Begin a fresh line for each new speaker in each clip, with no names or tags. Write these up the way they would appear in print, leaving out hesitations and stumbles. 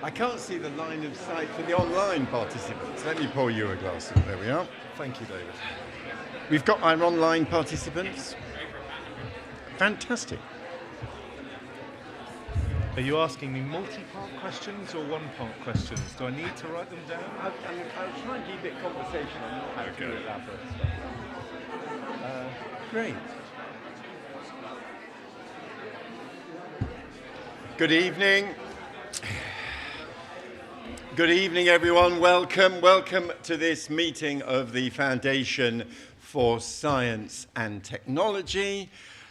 I can't see the line of sight for the online participants. Let me pour you a glass. There we are.
Thank you, David.
We've got our online participants. Fantastic.
Are you asking me multi-part questions or one-part questions? Do I need to write them down?
I'll try and keep it conversational. I'm not having to elaborate stuff. Great. Good evening. Good evening, everyone. Welcome to this meeting of the Foundation for Science and Technology,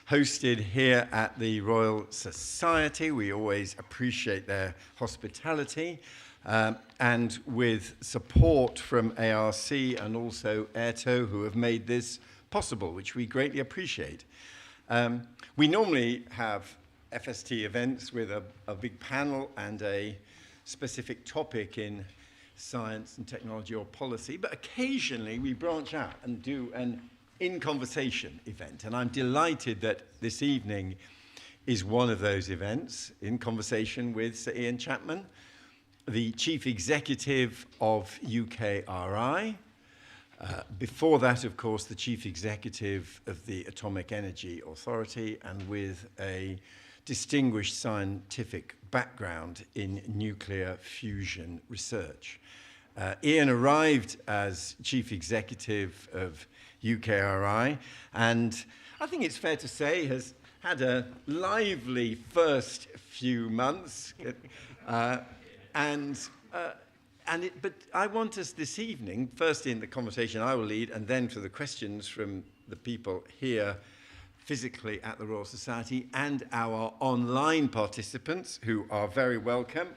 hosted here at the Royal Society. We always appreciate their hospitality, and with support from ARC and also Airto, who have made this possible, which we greatly appreciate. We normally have FST events with a big panel and a specific topic in science and technology or policy, but occasionally we branch out and do an in-conversation event, and I'm delighted that this evening is one of those events, in conversation with Sir Ian Chapman, the Chief Executive of UKRI. Before that, of course, the Chief Executive of the Atomic Energy Authority, and with a distinguished scientific background in nuclear fusion research. Ian arrived as Chief Executive of UKRI, and I think it's fair to say has had a lively first few months. But I want us this evening, first in the conversation I will lead, and then for the questions from the people here physically at the Royal Society and our online participants, who are very welcome,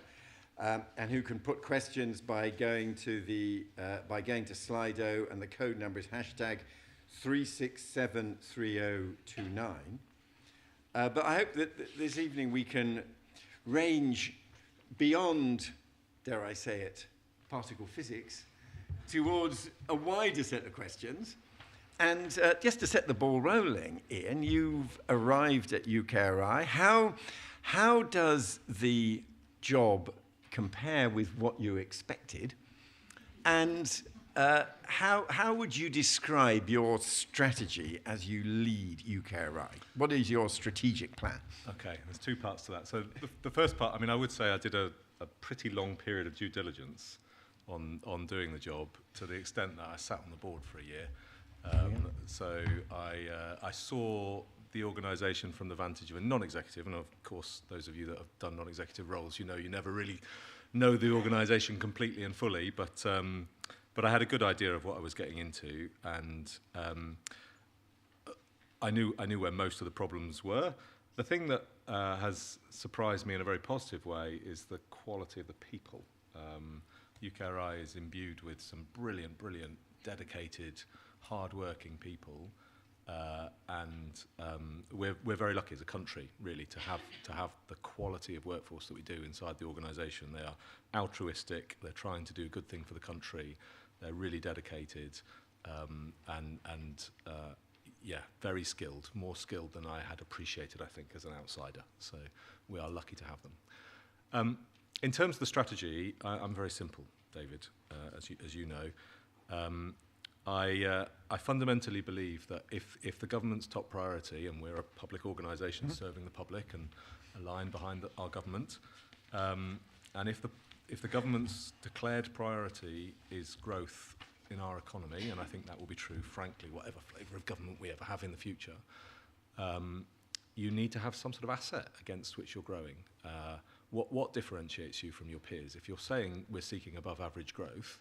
and who can put questions by going to Slido, and the code number is #3673029. But I hope that this evening we can range beyond, dare I say it, particle physics, towards a wider set of questions. And just to set the ball rolling, Ian, you've arrived at UKRI. How does the job compare with what you expected? And how would you describe your strategy as you lead UKRI? What is your strategic plan?
Okay, there's two parts to that. So the first part, I would say I did a pretty long period of due diligence on doing the job, to the extent that I sat on the board for a year. So I saw the organisation from the vantage of a non-executive, and of course, those of you that have done non-executive roles, you never really know the organisation completely and fully, but I had a good idea of what I was getting into, and I knew where most of the problems were. The thing that has surprised me in a very positive way is the quality of the people. UKRI is imbued with some brilliant, dedicated, hard-working people, and we're very lucky as a country, really, to have the quality of workforce that we do inside the organisation. They are altruistic. They're trying to do a good thing for the country. They're really dedicated, very skilled, more skilled than I had appreciated, I think, as an outsider. So we are lucky to have them. In terms of the strategy, I'm very simple, David, as you know. I fundamentally believe that if the government's top priority, and we're a public organisation serving the public and aligned behind our government, and if the government's declared priority is growth in our economy, and I think that will be true, frankly, whatever flavour of government we ever have in the future, you need to have some sort of asset against which you're growing. What differentiates you from your peers? If you're saying we're seeking above average growth,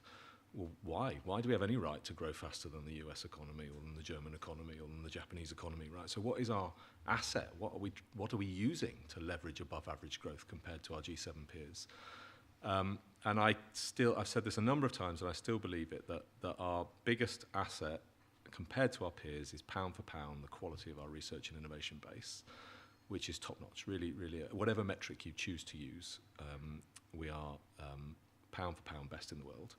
well, why? Why do we have any right to grow faster than the US economy, or than the German economy, or than the Japanese economy, right? So what is our asset? What are we using to leverage above average growth compared to our G7 peers? And I've said this a number of times, and I still believe it, that our biggest asset compared to our peers is pound for pound the quality of our research and innovation base, which is top-notch, really, whatever metric you choose to use, we are pound for pound best in the world.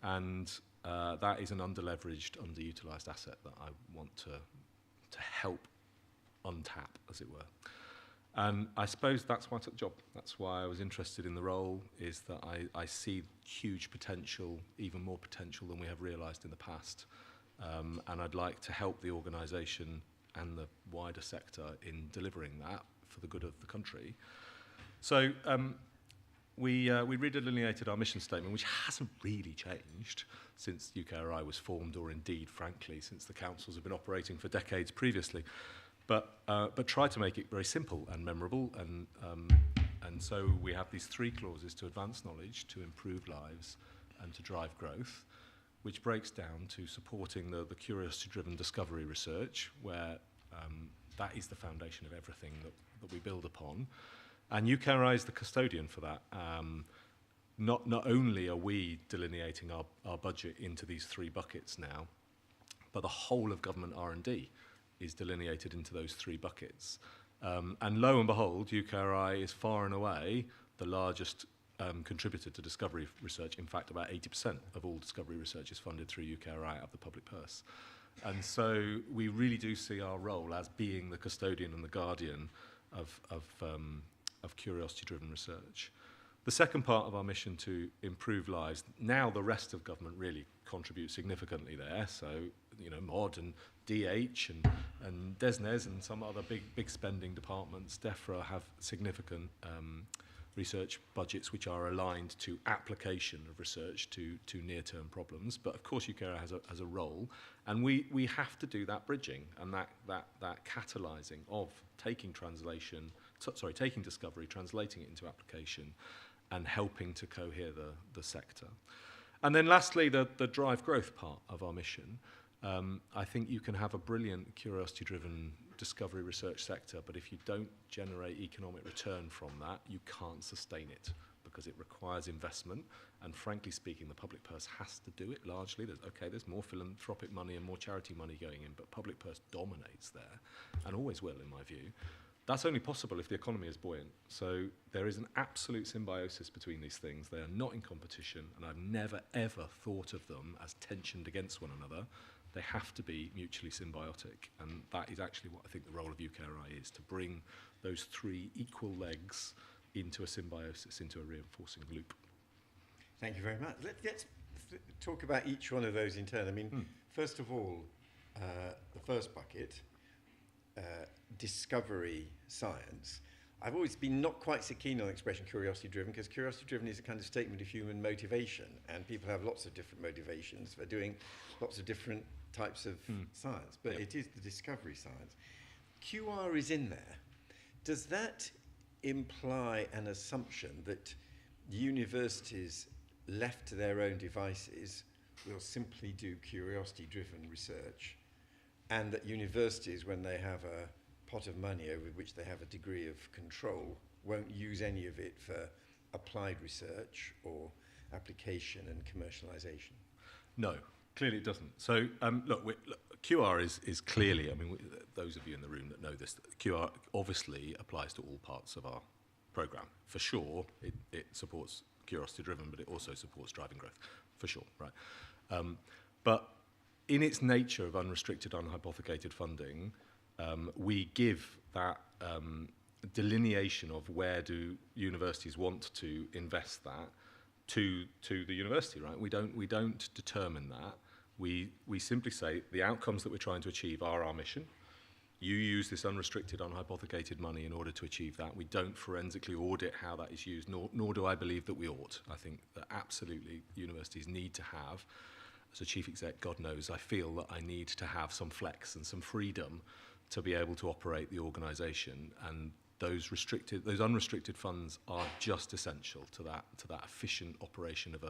And that is an underleveraged, underutilized asset that I want to help untap, as it were. And I suppose that's why I took the job. That's why I was interested in the role, is that I see huge potential, even more potential than we have realised in the past. And I'd like to help the organisation and the wider sector in delivering that for the good of the country. So we redelineated our mission statement, which hasn't really changed since UKRI was formed, or indeed, frankly, since the councils have been operating for decades previously. But try to make it very simple and memorable, and so we have these 3 clauses: to advance knowledge, to improve lives, and to drive growth, which breaks down to supporting the curiosity-driven discovery research, where that is the foundation of everything that we build upon. And UKRI is the custodian for that. Not only are we delineating our budget into these 3 buckets now, but the whole of government R&D is delineated into those 3 buckets. And lo and behold, UKRI is far and away the largest contributor to discovery research. In fact, about 80% of all discovery research is funded through UKRI out of the public purse. And so we really do see our role as being the custodian and the guardian of curiosity-driven research. The second part of our mission, to improve lives, now the rest of government really contributes significantly there. So, you know, MOD and DH and DESNES and some other big spending departments, DEFRA, have significant research budgets which are aligned to application of research to near-term problems. But of course, UKRI has a role, and we have to do that bridging and that catalysing of taking discovery, translating it into application, and helping to cohere the sector. And then lastly, the drive growth part of our mission. I think you can have a brilliant curiosity-driven discovery research sector, but if you don't generate economic return from that, you can't sustain it, because it requires investment. And frankly speaking, the public purse has to do it largely. There's more philanthropic money and more charity money going in, but public purse dominates there, and always will, in my view. That's only possible if the economy is buoyant. So there is an absolute symbiosis between these things. They are not in competition, and I've never, ever thought of them as tensioned against one another. They have to be mutually symbiotic, and that is actually what I think the role of UKRI is, to bring those 3 equal legs into a symbiosis, into a reinforcing loop.
Thank you very much. Let's talk about each one of those in turn. I mean, first of all, the first bucket, discovery science. I've always been not quite so keen on the expression curiosity-driven, because curiosity-driven is a kind of statement of human motivation, and people have lots of different motivations for doing lots of different types of science, but it is the discovery science. QR is in there. Does that imply an assumption that universities left to their own devices will simply do curiosity-driven research, and that universities, when they have a pot of money over which they have a degree of control, won't use any of it for applied research or application and commercialisation?
No, clearly it doesn't. So look, QR is clearly, I mean, those of you in the room that know this, QR obviously applies to all parts of our programme. For sure, it supports curiosity-driven, but it also supports driving growth, for sure, right? But in its nature of unrestricted, unhypothecated funding, we give that delineation of where do universities want to invest that to the university, right? We don't determine that. We simply say the outcomes that we're trying to achieve are our mission. You use this unrestricted, unhypothecated money in order to achieve that. We don't forensically audit how that is used, nor do I believe that we ought. I think that absolutely universities need to have, as a chief exec, God knows, I feel that I need to have some flex and some freedom to be able to operate the organisation, and those unrestricted funds are just essential to that efficient operation of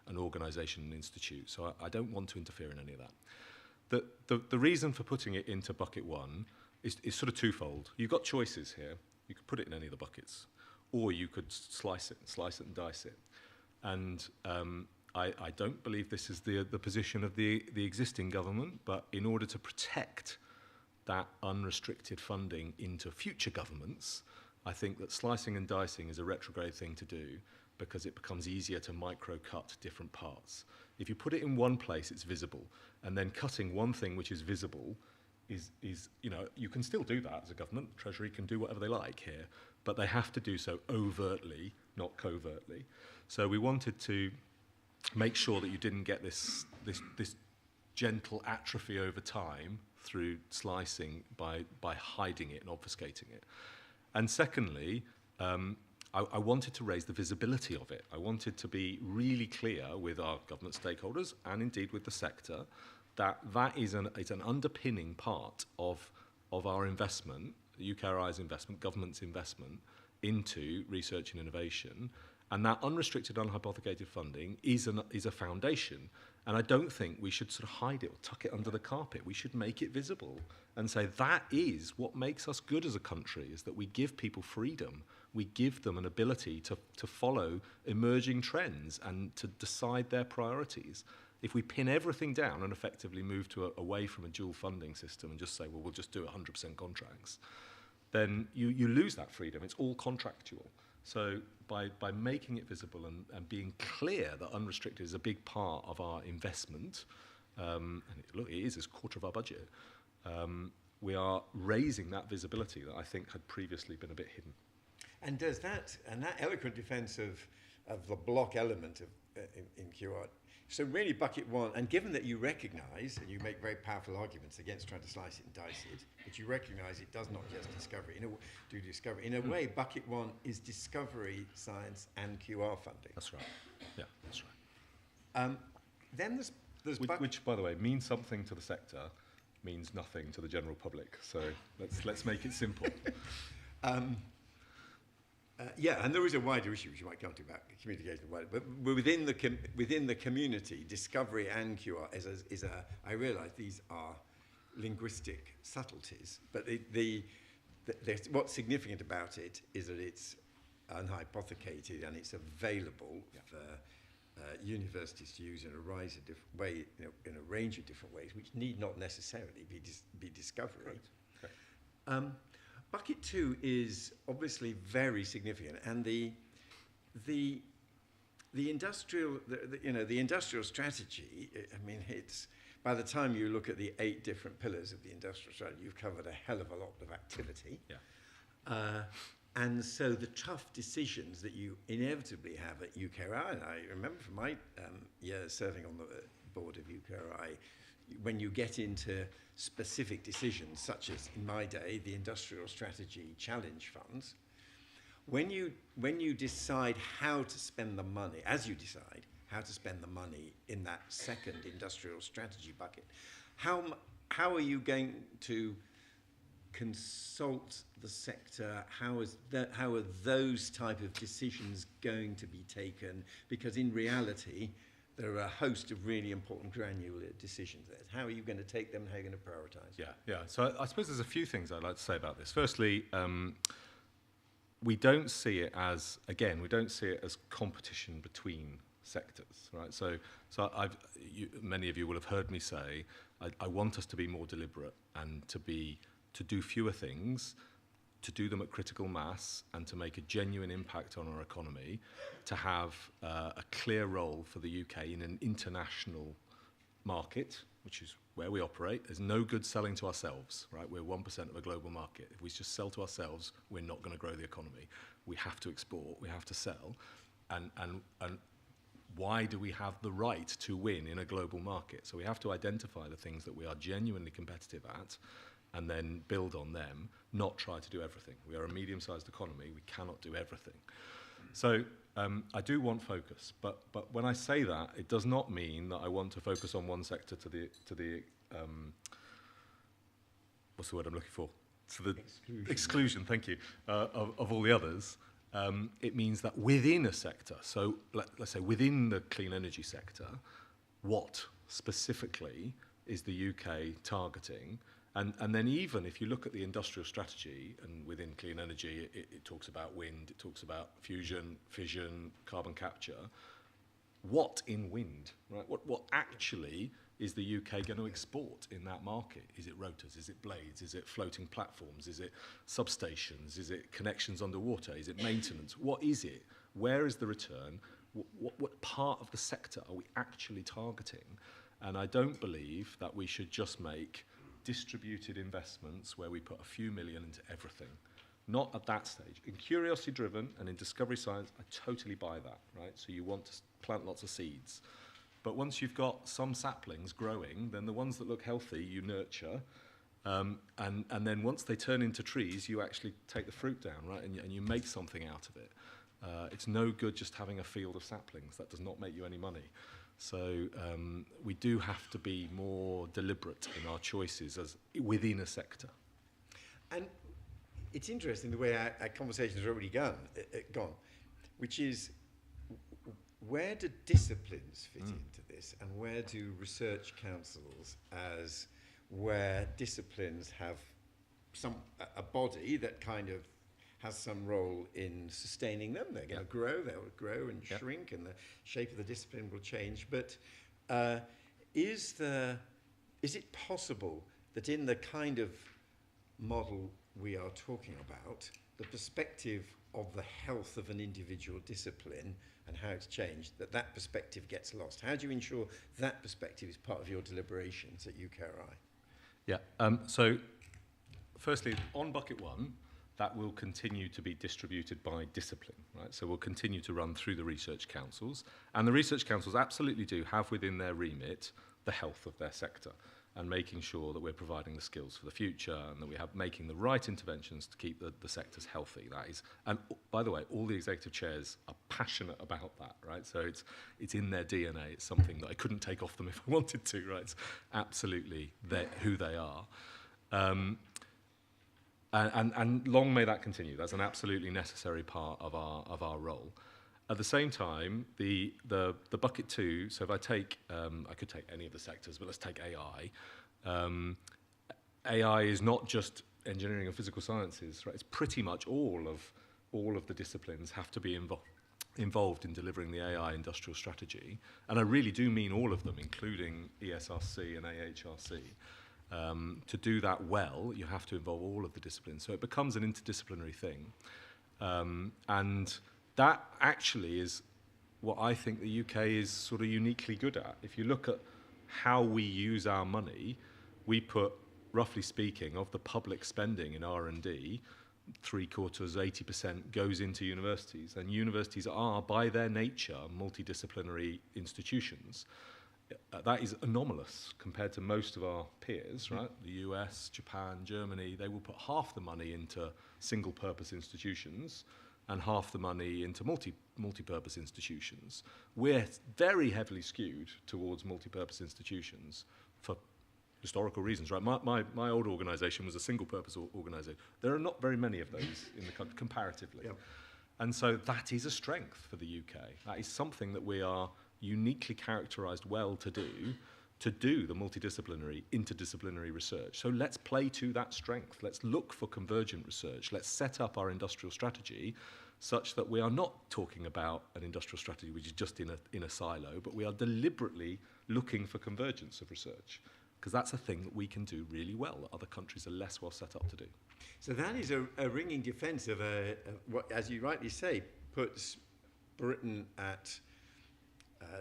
an organisation and institute. So I don't want to interfere in any of that. The reason for putting it into bucket 1 is sort of twofold. You've got choices here. You could put it in any of the buckets, or you could slice it and dice it. And I don't believe this is the position of the existing government, but in order to protect that unrestricted funding into future governments, I think that slicing and dicing is a retrograde thing to do, because it becomes easier to micro-cut different parts. If you put it in one place, it's visible, and then cutting one thing which is visible you know, you can still do that as a government. Treasury can do whatever they like here, but they have to do so overtly, not covertly. So we wanted to make sure that you didn't get this gentle atrophy over time through slicing by hiding it and obfuscating it. And secondly, I wanted to raise the visibility of it. I wanted to be really clear with our government stakeholders and indeed with the sector that is an underpinning part of our investment, the UKRI's investment, government's investment into research and innovation. And that unrestricted, unhypothecated funding is a foundation. And I don't think we should sort of hide it or tuck it under the carpet. We should make it visible and say that is what makes us good as a country, is that we give people freedom. We give them an ability to follow emerging trends and to decide their priorities. If we pin everything down and effectively move away from a dual funding system and just say, well, we'll just do 100% contracts, then you lose that freedom. It's all contractual. So by making it visible and being clear that unrestricted is a big part of our investment, and it is a quarter of our budget, we are raising that visibility that I think had previously been a bit hidden.
And does that eloquent defence of the block element in QR, so really bucket one, and given that you recognise, and you make very powerful arguments against trying to slice it and dice it, but you recognise it does not just do discovery. In a way, bucket one is discovery, science, and QR funding.
That's right. Yeah, that's right.
Then there's
which, by the way, means something to the sector, means nothing to the general public. So let's make it simple.
Yeah, and there is a wider issue which you might come to about communication, but within the community, discovery and QR is a. I realise these are linguistic subtleties, but what's significant about it is that it's unhypothecated and it's available for universities to use in a range of different ways, which need not necessarily be discovery.
Right.
Bucket two is obviously very significant, and the industrial strategy. I mean, it's by the time you look at the 8 different pillars of the industrial strategy, you've covered a hell of a lot of activity.
Yeah.
And so the tough decisions that you inevitably have at UKRI, and I remember from my years serving on the board of UKRI, when you get into specific decisions, such as in my day, the industrial strategy challenge funds, when you decide how to spend the money, as you decide how to spend the money in that second industrial strategy bucket, how are you going to consult the sector? How are those type of decisions going to be taken? Because in reality, there are a host of really important granular decisions there. How are you going to take them? How are you going to prioritise?
Yeah. So I suppose there's a few things I'd like to say about this. Firstly, we don't see it as competition between sectors, right? So many of you will have heard me say, I want us to be more deliberate and to do fewer things, to do them at critical mass, and to make a genuine impact on our economy, to have a clear role for the UK in an international market, which is where we operate. There's no good selling to ourselves, right? We're 1% of a global market. If we just sell to ourselves, we're not going to grow the economy. We have to export, we have to sell. And why do we have the right to win in a global market? So we have to identify the things that we are genuinely competitive at, and then build on them, not try to do everything. We are a medium-sized economy. We cannot do everything. So I do want focus, but when I say that, it does not mean that I want to focus on one sector to the what's the word I'm looking for? To the exclusion, thank you, of all the others. It means that within a sector, so let's say within the clean energy sector, what specifically is the UK targeting? And then even if you look at the industrial strategy, and within clean energy, it talks about wind, it talks about fusion, fission, carbon capture. What in wind, right? What actually is the UK going to export in that market? Is it rotors? Is it blades? Is it floating platforms? Is it substations? Is it connections underwater? Is it maintenance? What is it? Where is the return? What part of the sector are we actually targeting? And I don't believe that we should just make distributed investments where we put a few million into everything. Not at that stage. In curiosity-driven and in discovery science, I totally buy that, right? So you want to plant lots of seeds. But once you've got some saplings growing, then the ones that look healthy, you nurture. And then once they turn into trees, you actually take the fruit down, right? And you make something out of it. It's no good just having a field of saplings. That does not make you any money. So we do have to be more deliberate in our choices as within a sector.
And it's interesting the way our conversation has already gone, which is where do disciplines fit into this, and where do research councils, as where disciplines have a body that kind of has some role in sustaining them? They're going to grow, they'll grow and shrink, and the shape of the discipline will change. But is it possible that in the kind of model we are talking about, the perspective of the health of an individual discipline and how it's changed, that perspective gets lost? How do you ensure that perspective is part of your deliberations at UKRI?
Yeah, so firstly, on bucket one, that will continue to be distributed by discipline, right? So we'll continue to run through the research councils, and the research councils absolutely do have within their remit the health of their sector and making sure that we're providing the skills for the future and that we have making the right interventions to keep the sectors healthy. That is, and by the way, all the executive chairs are passionate about that, right? So it's in their DNA. It's something that I couldn't take off them if I wanted to, right? It's absolutely who they are. And long may that continue. That's an absolutely necessary part of our role. At the same time, the bucket two, so if I take, I could take any of the sectors, but let's take AI. AI is not just engineering and physical sciences, right? It's pretty much all of the disciplines have to be involved in delivering the AI industrial strategy. And I really do mean all of them, including ESRC and AHRC. To do that well, you have to involve all of the disciplines. So it becomes an interdisciplinary thing. And that actually is what I think the UK is sort of uniquely good at. If you look at how we use our money, we put, roughly speaking, of the public spending in R&D, 3/4, 80% goes into universities. And universities are, by their nature, multidisciplinary institutions. That is anomalous compared to most of our peers, right? The US, Japan, Germany, they will put half the money into single-purpose institutions and half the money into multi-purpose institutions. We're very heavily skewed towards multi-purpose institutions for historical reasons, right? My old organisation was a single-purpose organisation. There are not very many of those in the country, comparatively. Yep. And so that is a strength for the UK. That is something that we are uniquely characterised well to do the multidisciplinary, interdisciplinary research. So let's play to that strength. Let's look for convergent research. Let's set up our industrial strategy such that we are not talking about an industrial strategy which is just in a silo, but we are deliberately looking for convergence of research, because that's a thing that we can do really well that other countries are less well set up to do.
So that is a ringing defence of what, as you rightly say, puts Britain at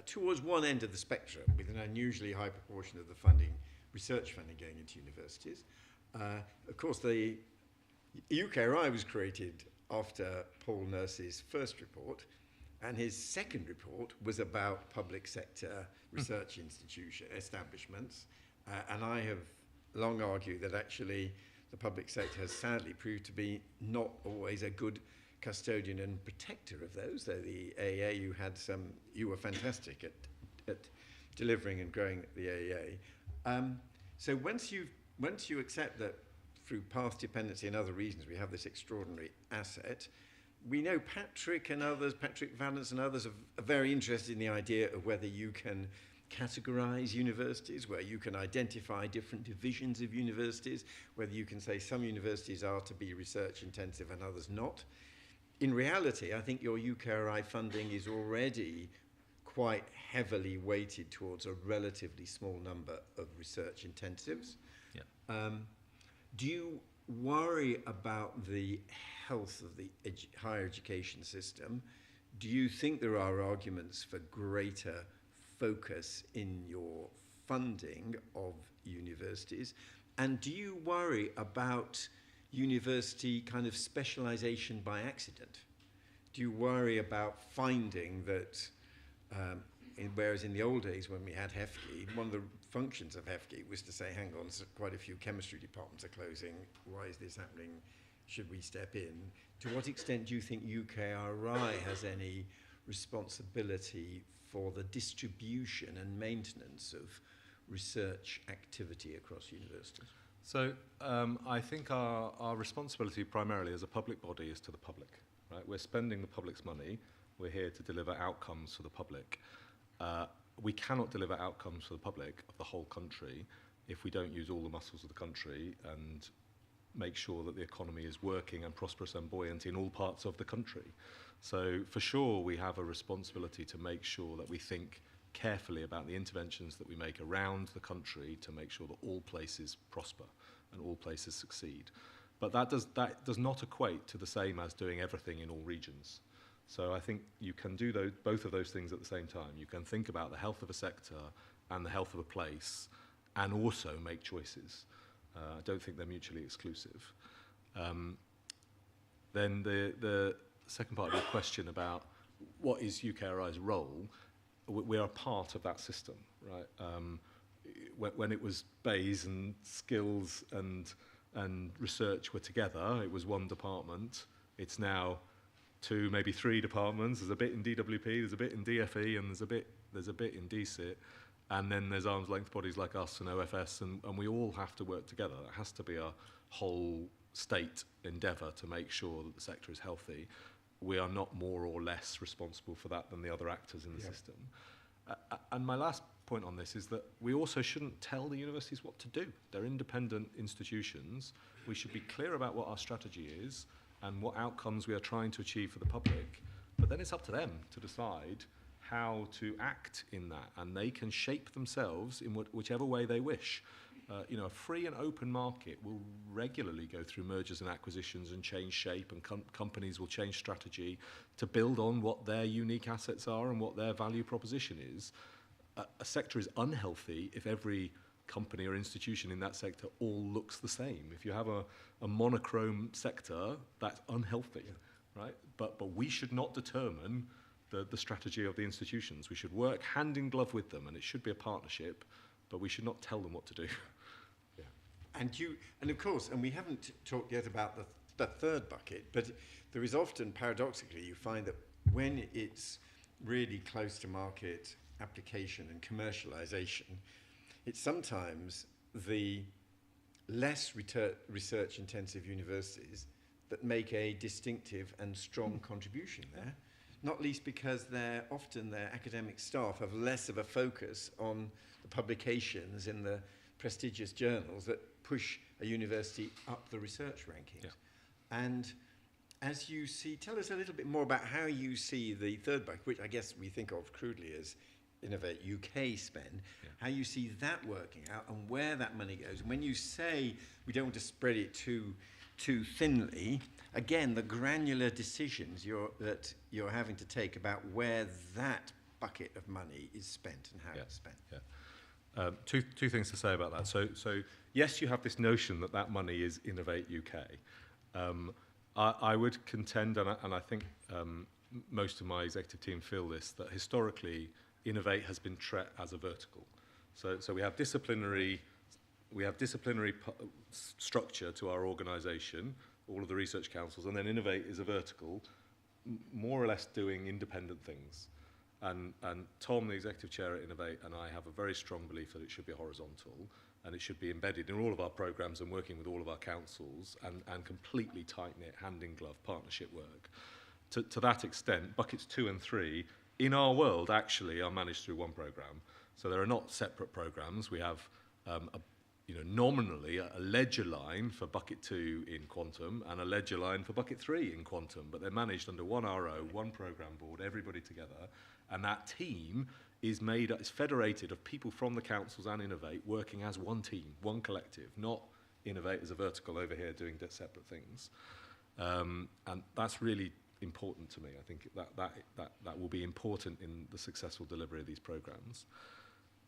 towards one end of the spectrum, with an unusually high proportion of the research funding going into universities. Of course, the UKRI was created after Paul Nurse's first report, and his second report was about public sector research establishments. And I have long argued that actually the public sector has sadly proved to be not always a good custodian and protector of those, though the AEA, you were fantastic at delivering and growing the AEA. So once you accept that through path dependency and other reasons we have this extraordinary asset, we know Patrick Vallance and others are very interested in the idea of whether you can categorize universities, where you can identify different divisions of universities, whether you can say some universities are to be research intensive and others not. In reality, I think your UKRI funding is already quite heavily weighted towards a relatively small number of research intensives. Yeah. Do you worry about the health of the higher education system? Do you think there are arguments for greater focus in your funding of universities? And do you worry about university kind of specialisation by accident? Do you worry about finding that, whereas in the old days when we had HEFGI, one of the functions of HEFGI was to say, hang on, so quite a few chemistry departments are closing, why is this happening, should we step in? To what extent do you think UKRI has any responsibility for the distribution and maintenance of research activity across universities?
So I think our responsibility primarily as a public body is to the public. Right? We're spending the public's money. We're here to deliver outcomes for the public. We cannot deliver outcomes for the public of the whole country if we don't use all the muscles of the country and make sure that the economy is working and prosperous and buoyant in all parts of the country. So for sure we have a responsibility to make sure that we think carefully about the interventions that we make around the country to make sure that all places prosper and all places succeed. But that does not equate to the same as doing everything in all regions. So I think you can do both of those things at the same time. You can think about the health of a sector and the health of a place and also make choices. I don't think they're mutually exclusive. Then the second part of your question about what is UKRI's role, we are a part of that system, right? When it was Bayes and skills and research were together, it was one department. It's now 2, maybe 3 departments. There's a bit in DWP, there's a bit in DFE, and there's a bit in DCIT. And then there's arm's length bodies like us and OFS, and we all have to work together. It has to be a whole state endeavour to make sure that the sector is healthy. We are not more or less responsible for that than the other actors in the system. And my last point on this is that we also shouldn't tell the universities what to do. They're independent institutions. We should be clear about what our strategy is and what outcomes we are trying to achieve for the public. But then it's up to them to decide how to act in that, and they can shape themselves in whichever way they wish. A free and open market will regularly go through mergers and acquisitions and change shape, and companies will change strategy to build on what their unique assets are and what their value proposition is. A sector is unhealthy if every company or institution in that sector all looks the same. If you have a monochrome sector, that's unhealthy, right? But we should not determine the strategy of the institutions. We should work hand in glove with them, and it should be a partnership, but we should not tell them what to do.
And of course, and we haven't talked yet about the third bucket, but there is often, paradoxically, you find that when it's really close to market application and commercialization, it's sometimes the less research-intensive universities that make a distinctive and strong contribution there, not least because their academic staff have less of a focus on the publications in the prestigious journals that push a university up the research rankings.
Yeah.
And as you see, tell us a little bit more about how you see the third bucket, which I guess we think of crudely as Innovate UK spend, how you see that working out and where that money goes. And when you say we don't want to spread it too thinly, again, the granular decisions that you're having to take about where that bucket of money is spent and how it's spent.
Yeah. Two things to say about that. So yes, you have this notion that money is Innovate UK. I would contend, and I think most of my executive team feel this, that historically Innovate has been treated as a vertical. So we have disciplinary structure to our organisation, all of the research councils, and then Innovate is a vertical, more or less doing independent things. And Tom, the executive chair at Innovate, and I have a very strong belief that it should be horizontal and it should be embedded in all of our programmes and working with all of our councils and completely tight-knit, hand-in-glove partnership work. To that extent, buckets 2 and 3 in our world actually are managed through one programme. So there are not separate programmes. We have nominally a ledger line for bucket 2 in quantum and a ledger line for bucket 3 in quantum, but they're managed under one RO, one programme board, everybody together. And that team is federated of people from the councils and Innovate working as one team, one collective, not Innovate as a vertical over here doing separate things. And that's really important to me. I think that will be important in the successful delivery of these programmes.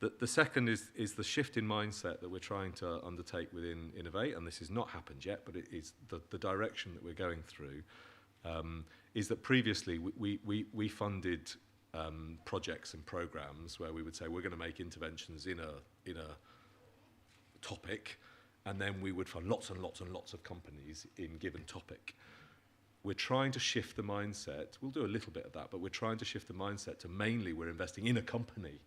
The second is the shift in mindset that we're trying to undertake within Innovate, and this has not happened yet, but it is the direction that we're going through, is that previously we funded projects and programs where we would say we're going to make interventions in a topic, and then we would fund lots and lots and lots of companies in given topic. We're trying to shift the mindset. We'll do a little bit of that, but we're trying to shift the mindset to mainly we're investing in a company.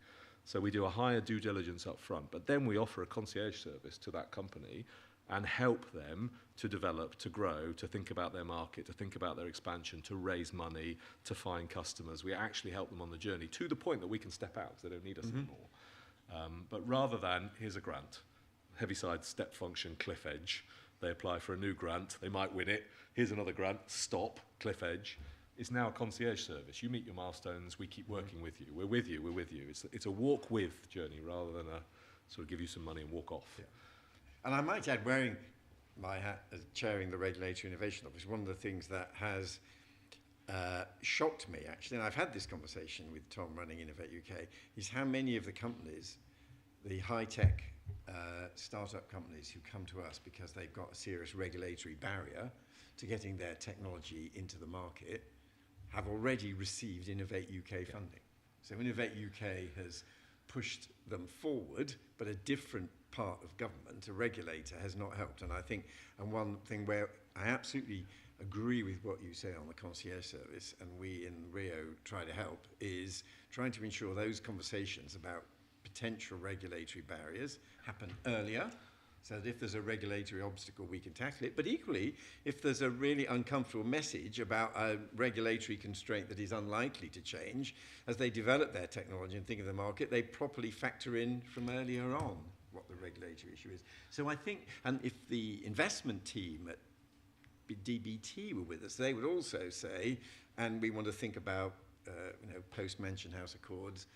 So we do a higher due diligence up front, but then we offer a concierge service to that company and help them to develop, to grow, to think about their market, to think about their expansion, to raise money, to find customers. We actually help them on the journey to the point that we can step out because they don't need us anymore. But rather than, here's a grant, Heavyside step function, cliff edge. They apply for a new grant, they might win it. Here's another grant, stop, cliff edge. It's now a concierge service. You meet your milestones, we keep working with you. We're with you, we're with you. It's a walk with journey rather than a sort of give you some money and walk off.
Yeah. And I might add, wearing my hat as chairing the Regulatory Innovation Office, one of the things that has shocked me, actually, and I've had this conversation with Tom running Innovate UK, is how many of the companies, the high-tech startup companies who come to us because they've got a serious regulatory barrier to getting their technology into the market, have already received Innovate UK funding. So Innovate UK has pushed them forward, but a different part of government, a regulator, has not helped. And I think, and one thing where I absolutely agree with what you say on the concierge service, and we in Rio try to help, is trying to ensure those conversations about potential regulatory barriers happen earlier, so that if there's a regulatory obstacle, we can tackle it. But equally, if there's a really uncomfortable message about a regulatory constraint that is unlikely to change, as they develop their technology and think of the market, they properly factor in from earlier on what the regulatory issue is. So I think, and if the investment team at DBT were with us, they would also say, and we want to think about, post-Mansion House Accords,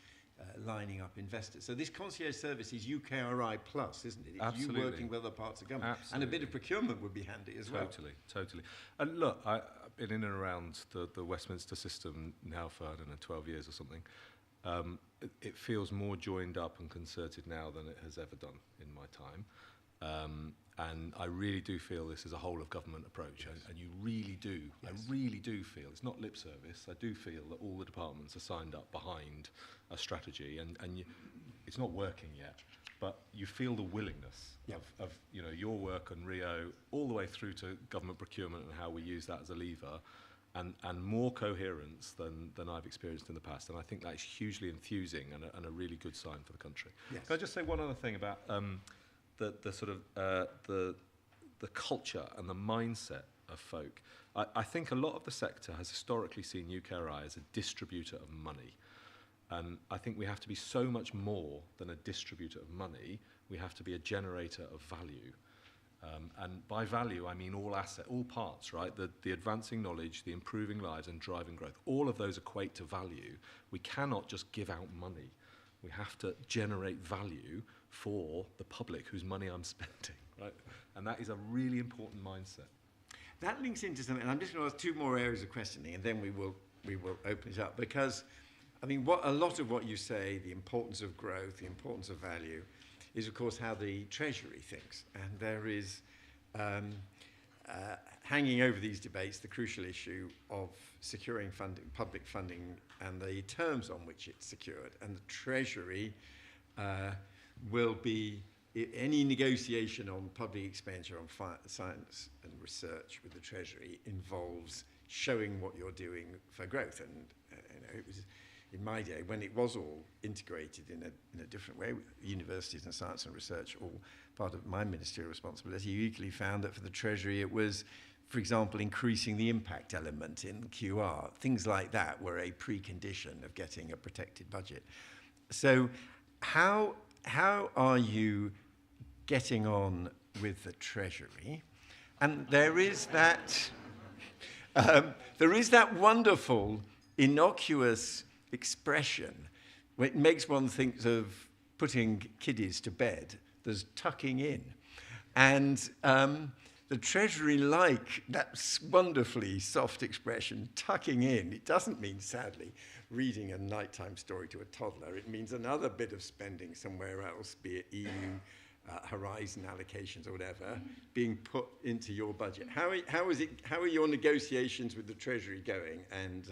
lining up investors. So this concierge service is UKRI plus, isn't it? It's
Absolutely.
you working with other parts of government.
Absolutely.
And a bit of procurement would be handy as well.
Totally. And look, I've been in and around the Westminster system now for, 12 years or something. It feels more joined up and concerted now than it has ever done in my time. And I really do feel this is a whole of government approach, and you really do. Yes. I really do feel, it's not lip service, I do feel that all the departments are signed up behind a strategy, and it's not working yet, but you feel the willingness of your work on Rio all the way through to government procurement and how we use that as a lever, and more coherence than I've experienced in the past. And I think that's hugely enthusing and a really good sign for the country.
Yes.
Can I just say one other thing about the sort of the culture and the mindset of folk? I think a lot of the sector has historically seen UKRI as a distributor of money. And I think we have to be so much more than a distributor of money. We have to be a generator of value. And by value, I mean all parts, right? The advancing knowledge, the improving lives and driving growth. All of those equate to value. We cannot just give out money. We have to generate value for the public whose money I'm spending, right? And that is a really important mindset.
That links into something, and I'm just going to ask two more areas of questioning, and then we will open it up, because I mean, a lot of what you say, the importance of growth, the importance of value, is of course how the Treasury thinks. And there is, hanging over these debates, the crucial issue of securing funding, public funding, and the terms on which it's secured. And the Treasury will be, any negotiation on public expenditure on science and research with the Treasury involves showing what you're doing for growth. And it was in my day, when it was all integrated in a different way, universities and science and research, all part of my ministerial responsibility, you equally found that for the Treasury it was, for example, increasing the impact element in QR. Things like that were a precondition of getting a protected budget. So how are you getting on with the Treasury? And there is that wonderful, innocuous expression where it makes one think of putting kiddies to bed. There's tucking in. And the Treasury like that wonderfully soft expression, tucking in. It doesn't mean, sadly, reading a nighttime story to a toddler. It means another bit of spending somewhere else, be it EU horizon allocations or whatever, being put into your budget. How are your negotiations with the Treasury going, and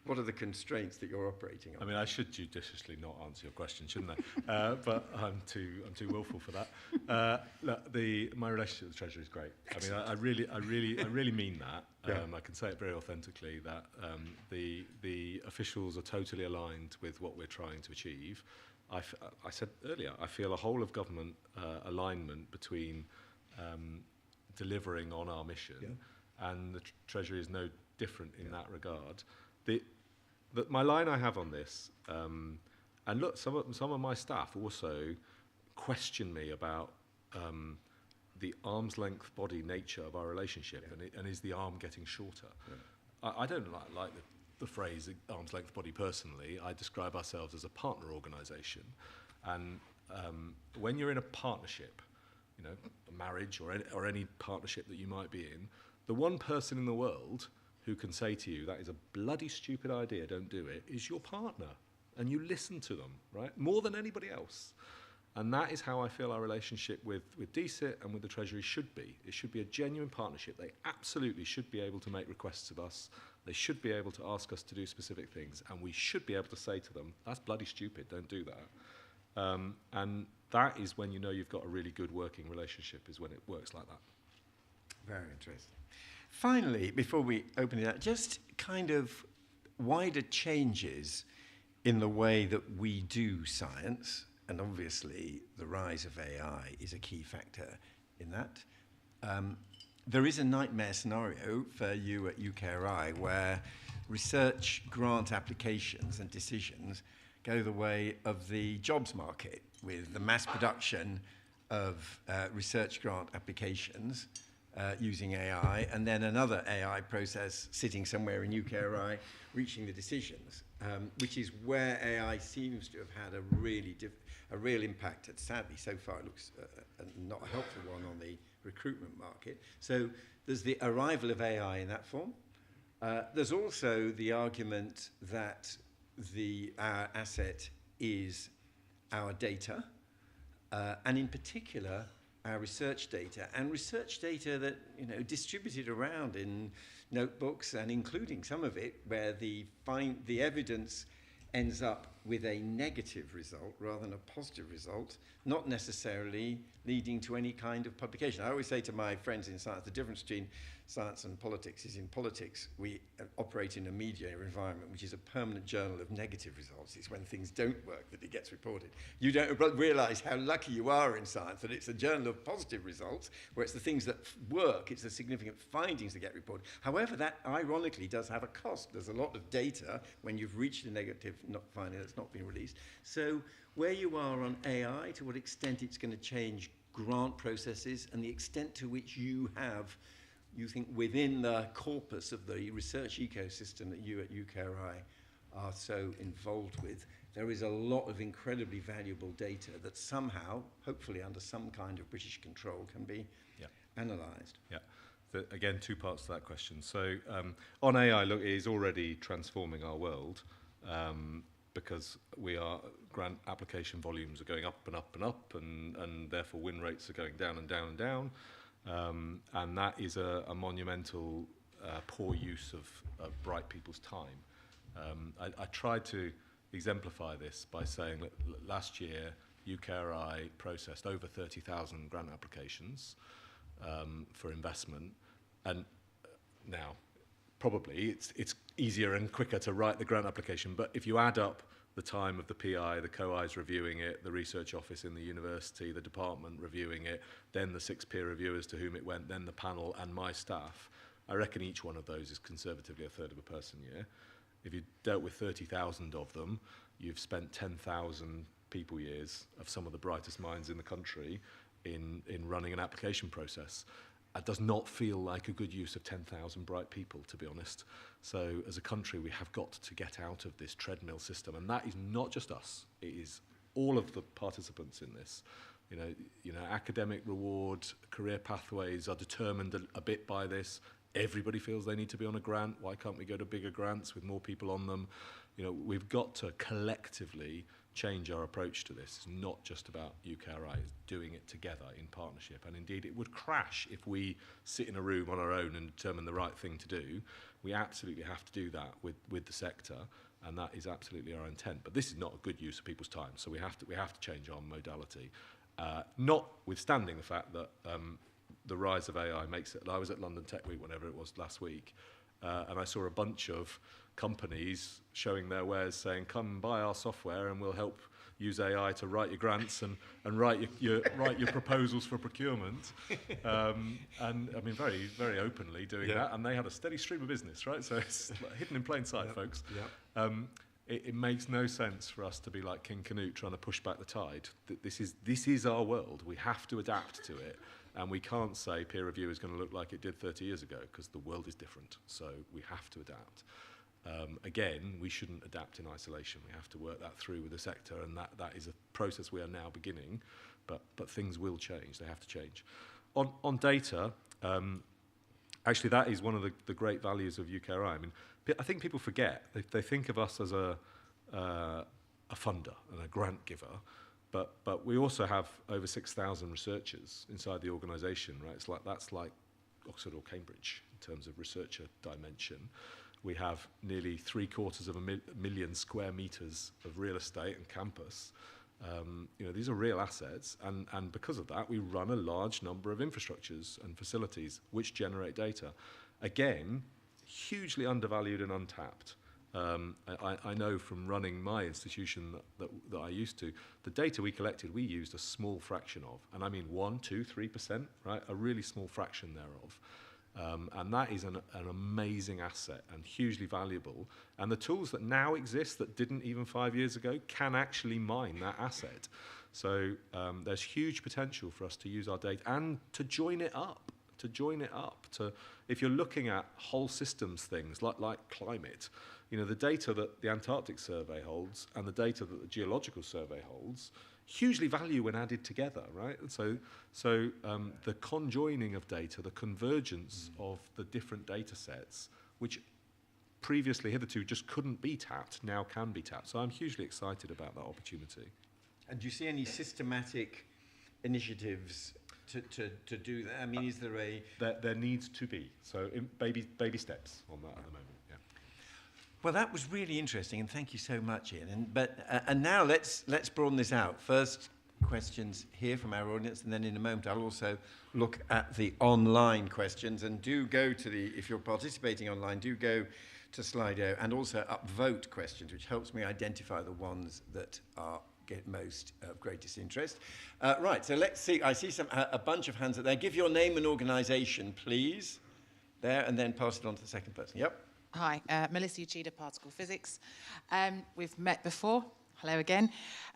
what are the constraints that you're operating on?
I mean, I should judiciously not answer your question, shouldn't I? But I'm too willful for that. Look, my relationship with the Treasury is great. I mean, I really mean that.
Yeah.
I can say it very authentically that the officials are totally aligned with what we're trying to achieve. I said earlier, I feel a whole of government alignment between delivering on our mission, and the Treasury is no different in that regard. My line I have on this, and look, some of my staff also question me about the arm's length body nature of our relationship, and is the arm getting shorter? I don't like the phrase arm's length body personally. I describe ourselves as a partner organisation, and when you're in a partnership, you know, a marriage or any partnership that you might be in, the one person in the world who can say to you, that is a bloody stupid idea, don't do it, is your partner. And you listen to them, right? More than anybody else. And that is how I feel our relationship with DSIT and with the Treasury should be. It should be a genuine partnership. They absolutely should be able to make requests of us. They should be able to ask us to do specific things. And we should be able to say to them, that's bloody stupid, don't do that. And that is when you know you've got a really good working relationship, is when it works like that.
Very interesting. Finally, before we open it up, just kind of wider changes in the way that we do science, and obviously the rise of AI is a key factor in that. There is a nightmare scenario for you at UKRI where research grant applications and decisions go the way of the jobs market, with the mass production of research grant applications using AI, and then another AI process sitting somewhere in UKRI reaching the decisions, which is where AI seems to have had a real impact. Sadly, so far it looks not a helpful one on the recruitment market. So there's the arrival of AI in that form. There's also the argument that our asset is our data, and in particular our research data, and research data that, you know, distributed around in notebooks, and including some of it where the evidence ends up with a negative result rather than a positive result, not necessarily leading to any kind of publication. I always say to my friends in science, the difference between science and politics is in politics, we operate in a media environment which is a permanent journal of negative results. It's when things don't work that it gets reported. You don't realise how lucky you are in science that it's a journal of positive results, where it's the things that work, it's the significant findings that get reported. However, that ironically does have a cost. There's a lot of data when you've reached a negative finding that's not been released. So where you are on AI, to what extent it's going to change grant processes, and the extent to which you think within the corpus of the research ecosystem that you at UKRI are so involved with, there is a lot of incredibly valuable data that somehow, hopefully under some kind of British control, can be analysed.
Yeah. Again, two parts to that question. So on AI, look, it is already transforming our world, because grant application volumes are going up and up and up, and therefore win rates are going down and down and down. And that is a monumental poor use of bright people's time. I tried to exemplify this by saying that last year UKRI processed over 30,000 grant applications for investment, and now probably it's easier and quicker to write the grant application, but if you add up the time of the PI, the co-Is reviewing it, the research office in the university, the department reviewing it, then the 6 peer reviewers to whom it went, then the panel and my staff, I reckon each one of those is conservatively a third of a person year. If you dealt with 30,000 of them, you've spent 10,000 people years of some of the brightest minds in the country in running an application process. It does not feel like a good use of 10,000 bright people, to be honest. So as a country, we have got to get out of this treadmill system. And that is not just us. It is all of the participants in this. Academic reward, career pathways are determined a bit by this. Everybody feels they need to be on a grant. Why can't we go to bigger grants with more people on them? We've got to collectively change our approach to this. It's not just about UKRI, it's doing it together in partnership. And indeed, it would crash if we sit in a room on our own and determine the right thing to do. We absolutely have to do that with the sector, and that is absolutely our intent. But this is not a good use of people's time, so we have to change our modality. Notwithstanding the fact that the rise of AI makes it. I was at London Tech Week, whenever it was last week, and I saw a bunch of companies showing their wares, saying, "Come buy our software, and we'll help use AI to write your grants and write your proposals for procurement." And I mean, very, very openly doing that, and they had a steady stream of business, right? So it's like hidden in plain sight, folks. Yep. It makes no sense for us to be like King Canute trying to push back the tide. This is our world. We have to adapt to it. And we can't say peer review is going to look like it did 30 years ago, because the world is different. So we have to adapt. Again, we shouldn't adapt in isolation. We have to work that through with the sector, and that is a process we are now beginning. But things will change. They have to change. On data, actually, that is one of the great values of UKRI. I mean, I think people forget. They think of us as a funder and a grant giver. But we also have over 6,000 researchers inside the organisation, right? That's like Oxford or Cambridge in terms of researcher dimension. We have nearly 750,000 square metres of real estate and campus. These are real assets, and because of that, we run a large number of infrastructures and facilities which generate data. Again, hugely undervalued and untapped. I know from running my institution that I used to, the data we collected, we used a small fraction of, and I mean 1%, 2%, 3%, right? A really small fraction thereof. And that is an amazing asset and hugely valuable. And the tools that now exist that didn't even 5 years ago can actually mine that asset. So there's huge potential for us to use our data and to join it up. If you're looking at whole systems things like climate, the data that the Antarctic Survey holds and the data that the Geological Survey holds, hugely value when added together, right? So the conjoining of data, the convergence of the different data sets, which previously hitherto just couldn't be tapped, now can be tapped. So I'm hugely excited about that opportunity.
And do you see any systematic initiatives to do that? I mean, is there a...
There needs to be. So baby steps on that at the moment.
Well, that was really interesting, and thank you so much, Ian. And now let's broaden this out. First, questions here from our audience, and then in a moment I'll also look at the online questions. And do go to if you're participating online, do go to Slido and also upvote questions, which helps me identify the ones that get most greatest interest. Right, so let's see. I see a bunch of hands up there. Give your name and organisation, please, there, and then pass it on to the second person. Yep.
Hi, Melissa Uchida, Particle Physics. We've met before. Hello again.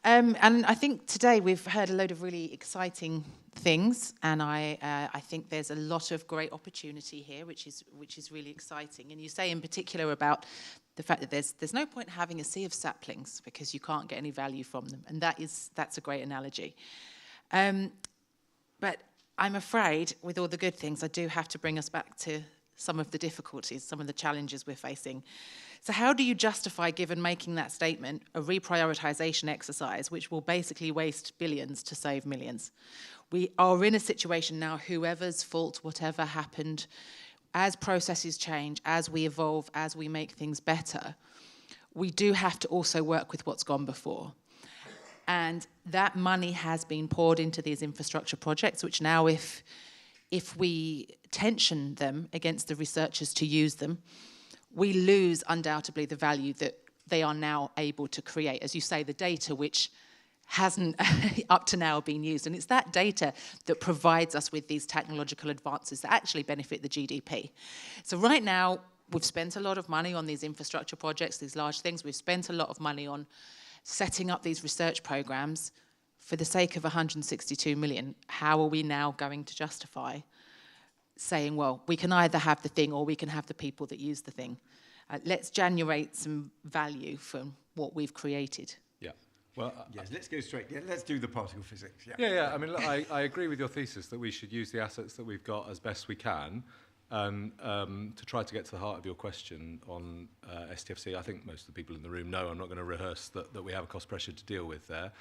And I think today we've heard a load of really exciting things, and I think there's a lot of great opportunity here, which is really exciting. And you say in particular about the fact that there's no point having a sea of saplings because you can't get any value from them, and that's a great analogy. But I'm afraid, with all the good things, I do have to bring us back to some of the difficulties, some of the challenges we're facing. So how do you justify, given making that statement, a reprioritization exercise which will basically waste billions to save millions? We are in a situation now, whoever's fault, whatever happened, as processes change, as we evolve, as we make things better, we do have to also work with what's gone before. And that money has been poured into these infrastructure projects, which now if we tension them against the researchers to use them, we lose undoubtedly the value that they are now able to create. As you say, the data which hasn't up to now been used. And it's that data that provides us with these technological advances that actually benefit the GDP. So right now, we've spent a lot of money on these infrastructure projects, these large things. We've spent a lot of money on setting up these research programs for the sake of 162 million. How are we now going to justify saying, well, we can either have the thing or we can have the people that use the thing? Let's generate some value from what we've created.
Yeah, Well,
Yes, let's go straight. Yeah, let's do the particle physics. Yeah.
yeah. I mean, look, I agree with your thesis that we should use the assets that we've got as best we can. And to try to get to the heart of your question on STFC, I think most of the people in the room know I'm not going to rehearse that we have a cost pressure to deal with there.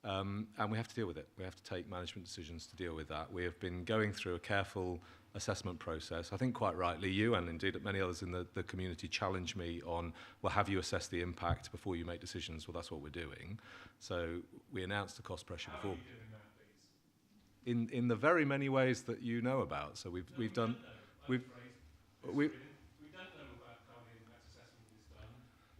And we have to deal with it. We have to take management decisions to deal with that. We have been going through a careful assessment process. I think quite rightly, you and indeed many others in the community challenge me on, well, have you assessed the impact before you make decisions? Well, that's what we're doing. So we announced the cost pressure before. How are you doing that, please? In the very many ways that you know about. So we've done... We don't know about how the impact assessment is done.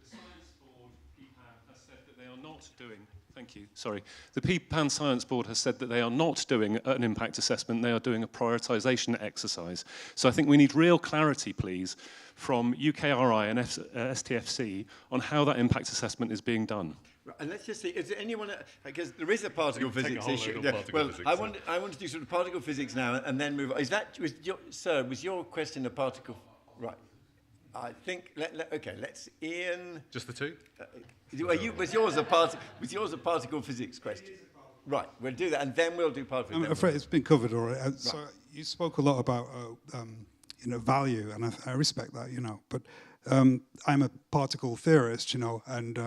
The Science Board, PPAN, has said that they are not doing... Thank you. Sorry. The PPAN Science Board has said that they are not doing an impact assessment, they are doing a prioritisation exercise. So I think we need real clarity, please, from UKRI and STFC on how that impact assessment is being done.
Right, and let's just see, is there anyone, because there is a particle physics issue.
Physics,
I want to do sort of particle physics now and then move on. Is that, was your question a particle? Right. I think, okay, let's, Ian.
Just the two?
Was yours a particle physics question? Right, we'll do that, and then we'll do particle physics.
I'm afraid it's been covered already. So you spoke a lot about, value, and I respect that, but I'm a particle theorist, and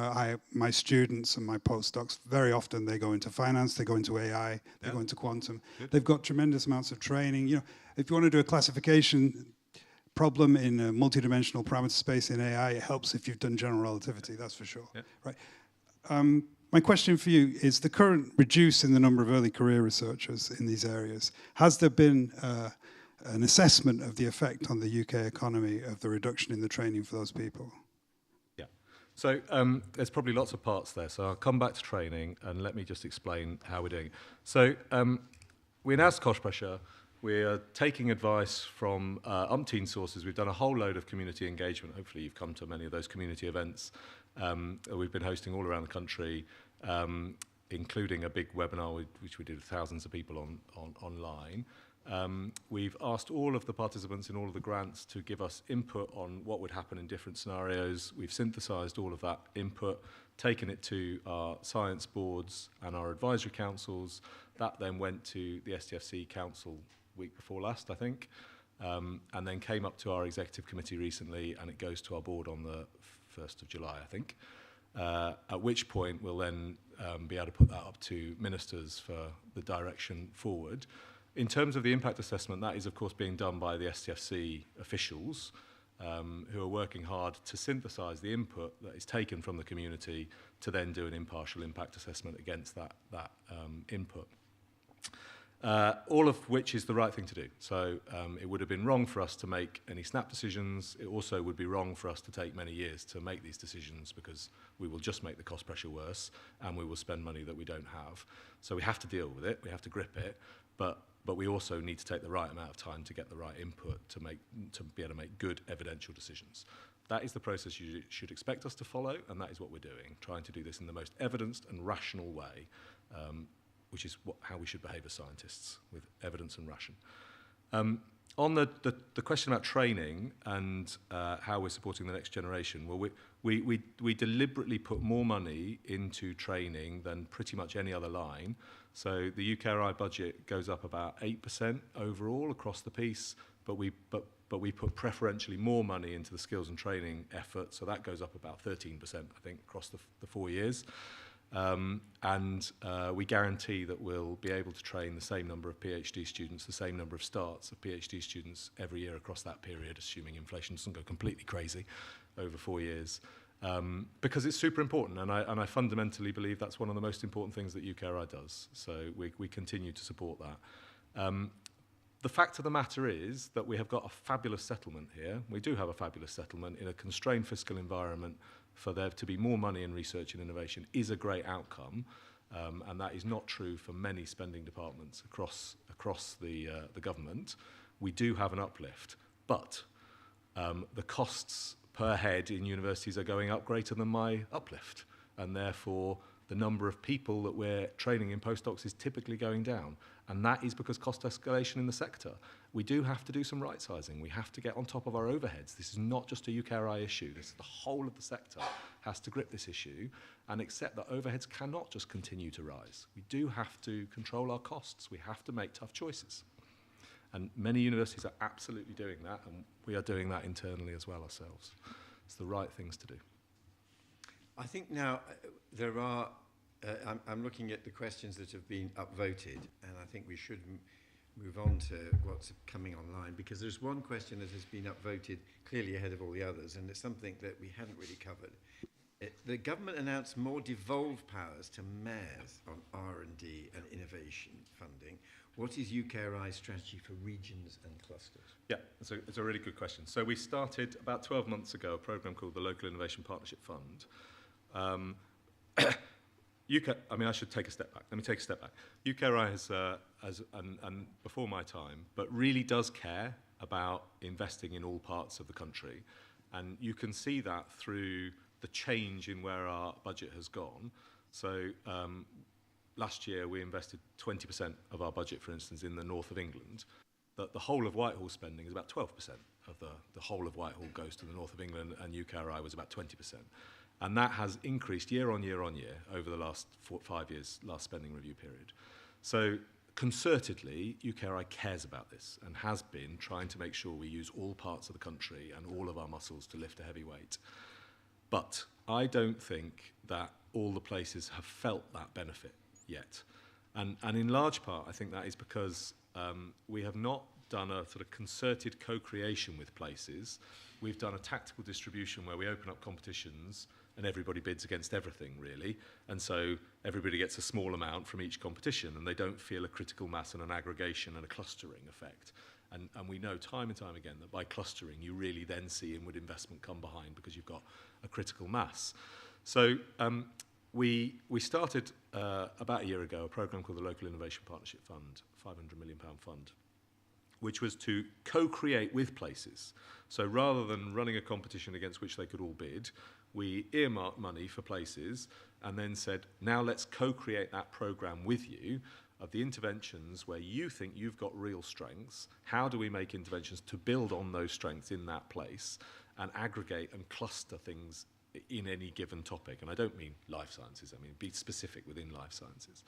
my students and my postdocs, very often they go into finance, they go into AI, they go into quantum. Good. They've got tremendous amounts of training. If you want to do a classification problem in a multidimensional parameter space in AI, it helps if you've done general relativity, that's for sure. Yeah. Right. My question for you is the current reduce in the number of early career researchers in these areas. Has there been an assessment of the effect on the UK economy of the reduction in the training for those people?
Yeah. So there's probably lots of parts there. So I'll come back to training and let me just explain how we're doing it. So we announced cost pressure. We're taking advice from umpteen sources. We've done a whole load of community engagement. Hopefully you've come to many of those community events we've been hosting all around the country, including a big webinar which we did with thousands of people online. We've asked all of the participants in all of the grants to give us input on what would happen in different scenarios. We've synthesized all of that input, taken it to our science boards and our advisory councils. That then went to the STFC council week before last, I think, and then came up to our executive committee recently, and it goes to our board on the 1st of July, I think, at which point we'll then be able to put that up to ministers for the direction forward. In terms of the impact assessment, that is, of course, being done by the STFC officials who are working hard to synthesize the input that is taken from the community to then do an impartial impact assessment against that input. All of which is the right thing to do. So it would have been wrong for us to make any snap decisions. It also would be wrong for us to take many years to make these decisions because we will just make the cost pressure worse and we will spend money that we don't have. So we have to deal with it, we have to grip it, but we also need to take the right amount of time to get the right input to be able to make good evidential decisions. That is the process you should expect us to follow, and that is what we're doing, trying to do this in the most evidenced and rational way, which is how we should behave as scientists, with evidence and ration. On the question about training and how we're supporting the next generation, well, we deliberately put more money into training than pretty much any other line. So the UKRI budget goes up about 8% overall across the piece, but we put preferentially more money into the skills and training effort, so that goes up about 13%, I think, across the 4 years. We guarantee that we'll be able to train the same number of PhD students, the same number of starts of PhD students every year across that period, assuming inflation doesn't go completely crazy over 4 years. Because it's super important, and I fundamentally believe that's one of the most important things that UKRI does. So we continue to support that. The fact of the matter is that we have got a fabulous settlement here. We do have a fabulous settlement in a constrained fiscal environment. For there to be more money in research and innovation is a great outcome, and that is not true for many spending departments across the government. We do have an uplift, but the costs per head in universities are going up greater than my uplift, and therefore the number of people that we're training in postdocs is typically going down. And that is because cost escalation in the sector. We do have to do some right sizing. We have to get on top of our overheads. This is not just a UKRI issue. This is the whole of the sector has to grip this issue and accept that overheads cannot just continue to rise. We do have to control our costs. We have to make tough choices. And many universities are absolutely doing that, and we are doing that internally as well ourselves. It's the right things to do.
I think now there are, I'm looking at the questions that have been upvoted, and I think we should move on to what's coming online, because there's one question that has been upvoted clearly ahead of all the others, and it's something that we hadn't really covered. The government announced more devolved powers to mayors on R&D and innovation funding. What is UKRI's strategy for regions and clusters?
Yeah, it's a really good question. So we started about 12 months ago a programme called the Local Innovation Partnership Fund. I should take a step back. Let me take a step back. UKRI has and before my time, but really does care about investing in all parts of the country. And you can see that through the change in where our budget has gone. So last year we invested 20% of our budget, for instance, in the north of England. The whole of Whitehall spending is about 12% of the whole of Whitehall goes to the north of England, and UKRI was about 20%. And that has increased year on year on year over the last 5 years, last spending review period. So concertedly, UKRI cares about this and has been trying to make sure we use all parts of the country and all of our muscles to lift a heavy weight. But I don't think that all the places have felt that benefit yet. And in large part, I think that is because we have not done a sort of concerted co-creation with places. We've done a tactical distribution where we open up competitions and everybody bids against everything, really. And so everybody gets a small amount from each competition, and they don't feel a critical mass and an aggregation and a clustering effect. And we know time and time again that by clustering, you really then see inward investment come behind because you've got a critical mass. So we started about a year ago a programme called the Local Innovation Partnership Fund, £500 million fund, which was to co-create with places. So rather than running a competition against which they could all bid, we earmarked money for places and then said, now let's co-create that programme with you of the interventions where you think you've got real strengths. How do we make interventions to build on those strengths in that place and aggregate and cluster things in any given topic? And I don't mean life sciences, I mean be specific within life sciences.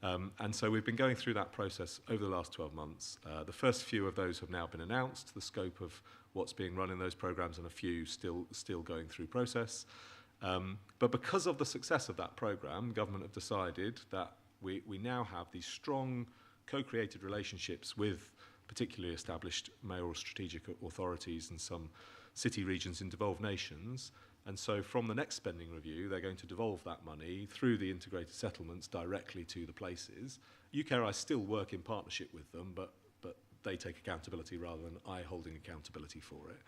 And so we've been going through that process over the last 12 months. The first few of those have now been announced, the scope of what's being run in those programs, and a few still going through process. But because of the success of that program, government have decided that we now have these strong co-created relationships with particularly established mayoral strategic authorities and some city regions in devolved nations. And so from the next spending review, they're going to devolve that money through the integrated settlements directly to the places. UKRI still work in partnership with them, but they take accountability rather than I holding accountability for it.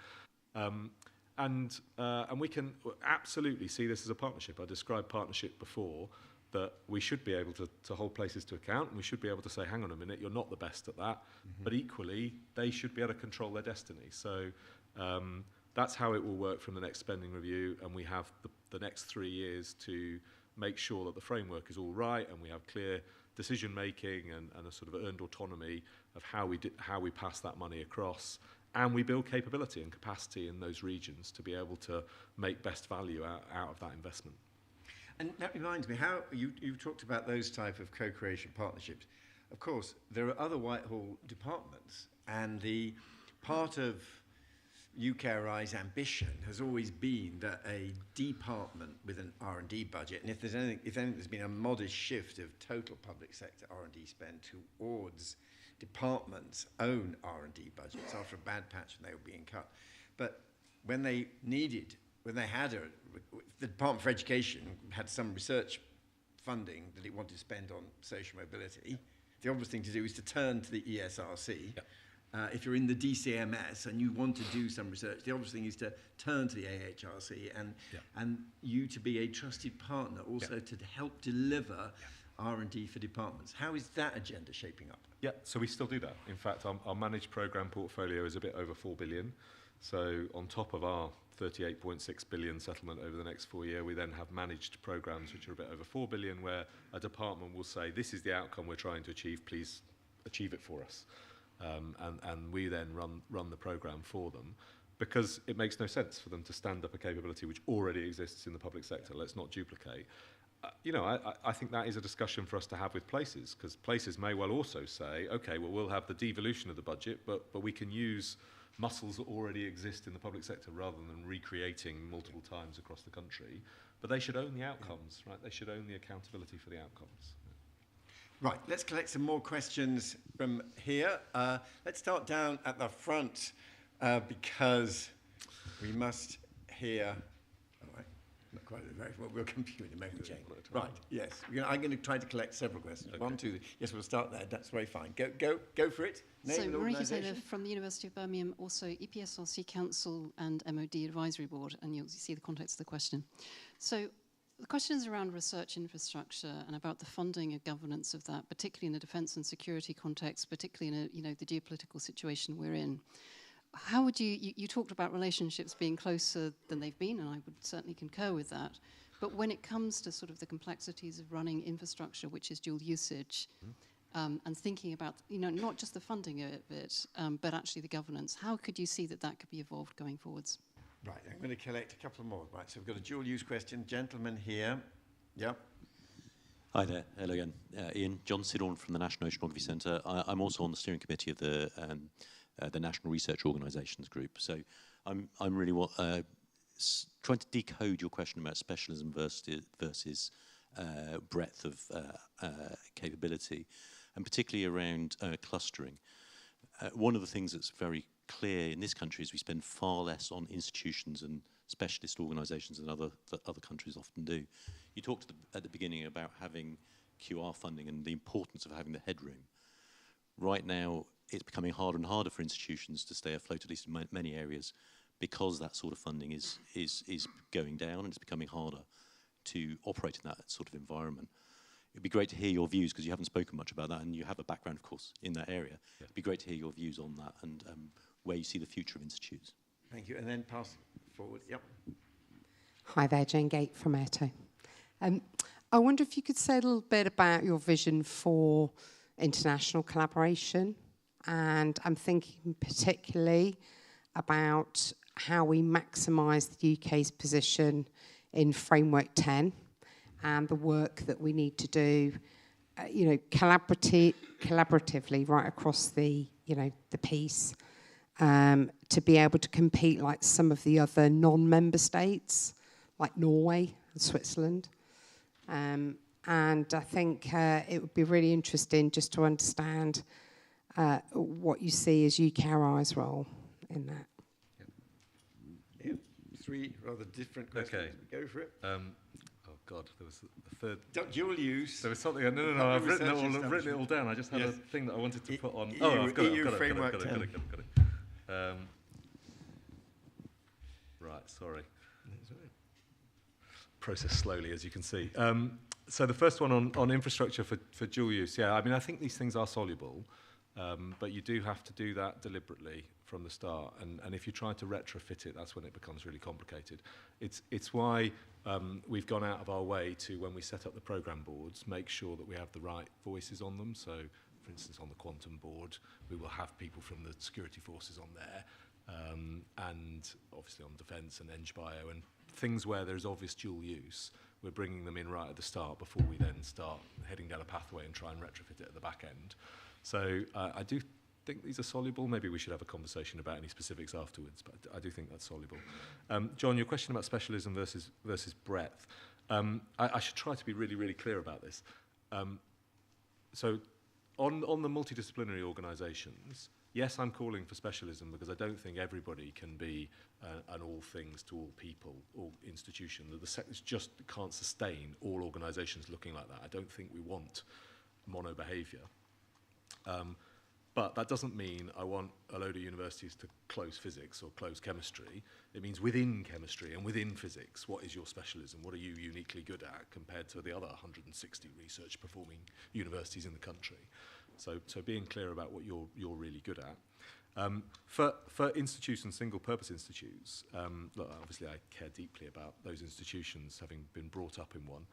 And we can absolutely see this as a partnership. I described partnership before, that we should be able to hold places to account, and we should be able to say, hang on a minute, you're not the best at that. Mm-hmm. But equally, they should be able to control their destiny. So that's how it will work from the next spending review, and we have the next 3 years to make sure that the framework is all right, and we have clear decision making and a sort of earned autonomy of how we pass that money across, and we build capability and capacity in those regions to be able to make best value out of that investment.
And that reminds me, how you talked about those type of co-creation partnerships. Of course, there are other Whitehall departments, and the part of UKRI's ambition has always been that a department with an R&D budget, and if anything, there's been a modest shift of total public sector R&D spend towards departments' own R&D budgets after a bad patch when they were being cut. But when they had the Department for Education had some research funding that it wanted to spend on social mobility, the obvious thing to do is to turn to the ESRC. Yep. If you're in the DCMS and you want to do some research, the obvious thing is to turn to the AHRC and you to be a trusted partner also to help deliver R&D for departments. How is that agenda shaping up?
Yeah, so we still do that. In fact, our managed programme portfolio is a bit over 4 billion. So on top of our 38.6 billion settlement over the next 4 years, we then have managed programmes which are a bit over 4 billion, where a department will say, this is the outcome we're trying to achieve, please achieve it for us. And we then run the program for them, because it makes no sense for them to stand up a capability which already exists in the public sector. Let's not duplicate. I think that is a discussion for us to have with places, because places may well also say, okay, well, we'll have the devolution of the budget, but we can use muscles that already exist in the public sector rather than recreating multiple times across the country. But they should own the outcomes, right? They should own the accountability for the outcomes.
Right, let's collect some more questions from here. Let's start down at the front, because we must hear. All right, not quite very well. We'll come to you in a moment, Jane. Right, yes. I'm going to try to collect several questions. Okay. 1, 2. Yes, we'll start there. That's very fine. Go for it. Name
so,
and
Marika Taylor
organisation.
from the University of Birmingham, also EPSRC Council and MOD Advisory Board, and you'll see the context of the question. So, the question is around research infrastructure and about the funding and governance of that, particularly in the defence and security context, particularly in the geopolitical situation we're in. How would you talked about relationships being closer than they've been, and I would certainly concur with that. But when it comes to sort of the complexities of running infrastructure, which is dual usage, and thinking about, not just the funding of it, but actually the governance, how could you see that could be evolved going forwards?
Right, I'm going to collect a couple more. Right, so we've got a dual use question. Gentleman here. Yep.
Hi there. Hello again. Ian, John Sidorn from the National Oceanography Centre. I'm also on the steering committee of the National Research Organisations Group. So I'm really trying to decode your question about specialism versus breadth of capability, and particularly around clustering. One of the things that's very clear in this country is we spend far less on institutions and specialist organisations than other countries often do. You talked at the beginning about having QR funding and the importance of having the headroom. Right now, it's becoming harder and harder for institutions to stay afloat, at least in many areas, because that sort of funding is going down, and it's becoming harder to operate in that sort of environment. It'd be great to hear your views, because you haven't spoken much about that, and you have a background, of course, in that area. Yeah. It'd be great to hear your views on that and where you see the future of institutes.
Thank you. And then pass forward. Yep.
Hi there, Jane Gate from Airto. I wonder if you could say a little bit about your vision for international collaboration, and I'm thinking particularly about how we maximise the UK's position in Framework 10 and the work that we need to do, collaboratively right across the piece, to be able to compete like some of the other non-member states, like Norway and Switzerland. And I think it would be really interesting just to understand what you see as UKRI's role in that.
Yeah. 3 rather different questions. Okay. Go for it.
Oh God, there was the third.
Dual use.
There was something. No. I've written it all down. I just had a thing that I wanted to put on. I've got it. Right. Sorry. Process slowly, as you can see. So the first one on infrastructure for dual use. Yeah, I mean, I think these things are soluble, but you do have to do that deliberately from the start. And if you try to retrofit it, that's when it becomes really complicated. It's why we've gone out of our way to, when we set up the program boards, make sure that we have the right voices on them. So, for instance, on the quantum board, we will have people from the security forces on there, and obviously on defence and EngBio and things where there's obvious dual use. We're bringing them in right at the start before we then start heading down a pathway and try and retrofit it at the back end. So I do think these are soluble. Maybe we should have a conversation about any specifics afterwards, but I do think that's soluble. John, your question about specialism versus breadth. I should try to be really, really clear about this. So on the multidisciplinary organisations, yes, I'm calling for specialism because I don't think everybody can be an all things to all people or institution. The sector just can't sustain all organisations looking like that. I don't think we want mono behaviour. But that doesn't mean I want a load of universities to close physics or close chemistry. It means within chemistry and within physics, what is your specialism? What are you uniquely good at compared to the other 160 research performing universities in the country? So being clear about what you're really good at. For institutions, single-purpose institutes, look, obviously I care deeply about those institutions, having been brought up in one.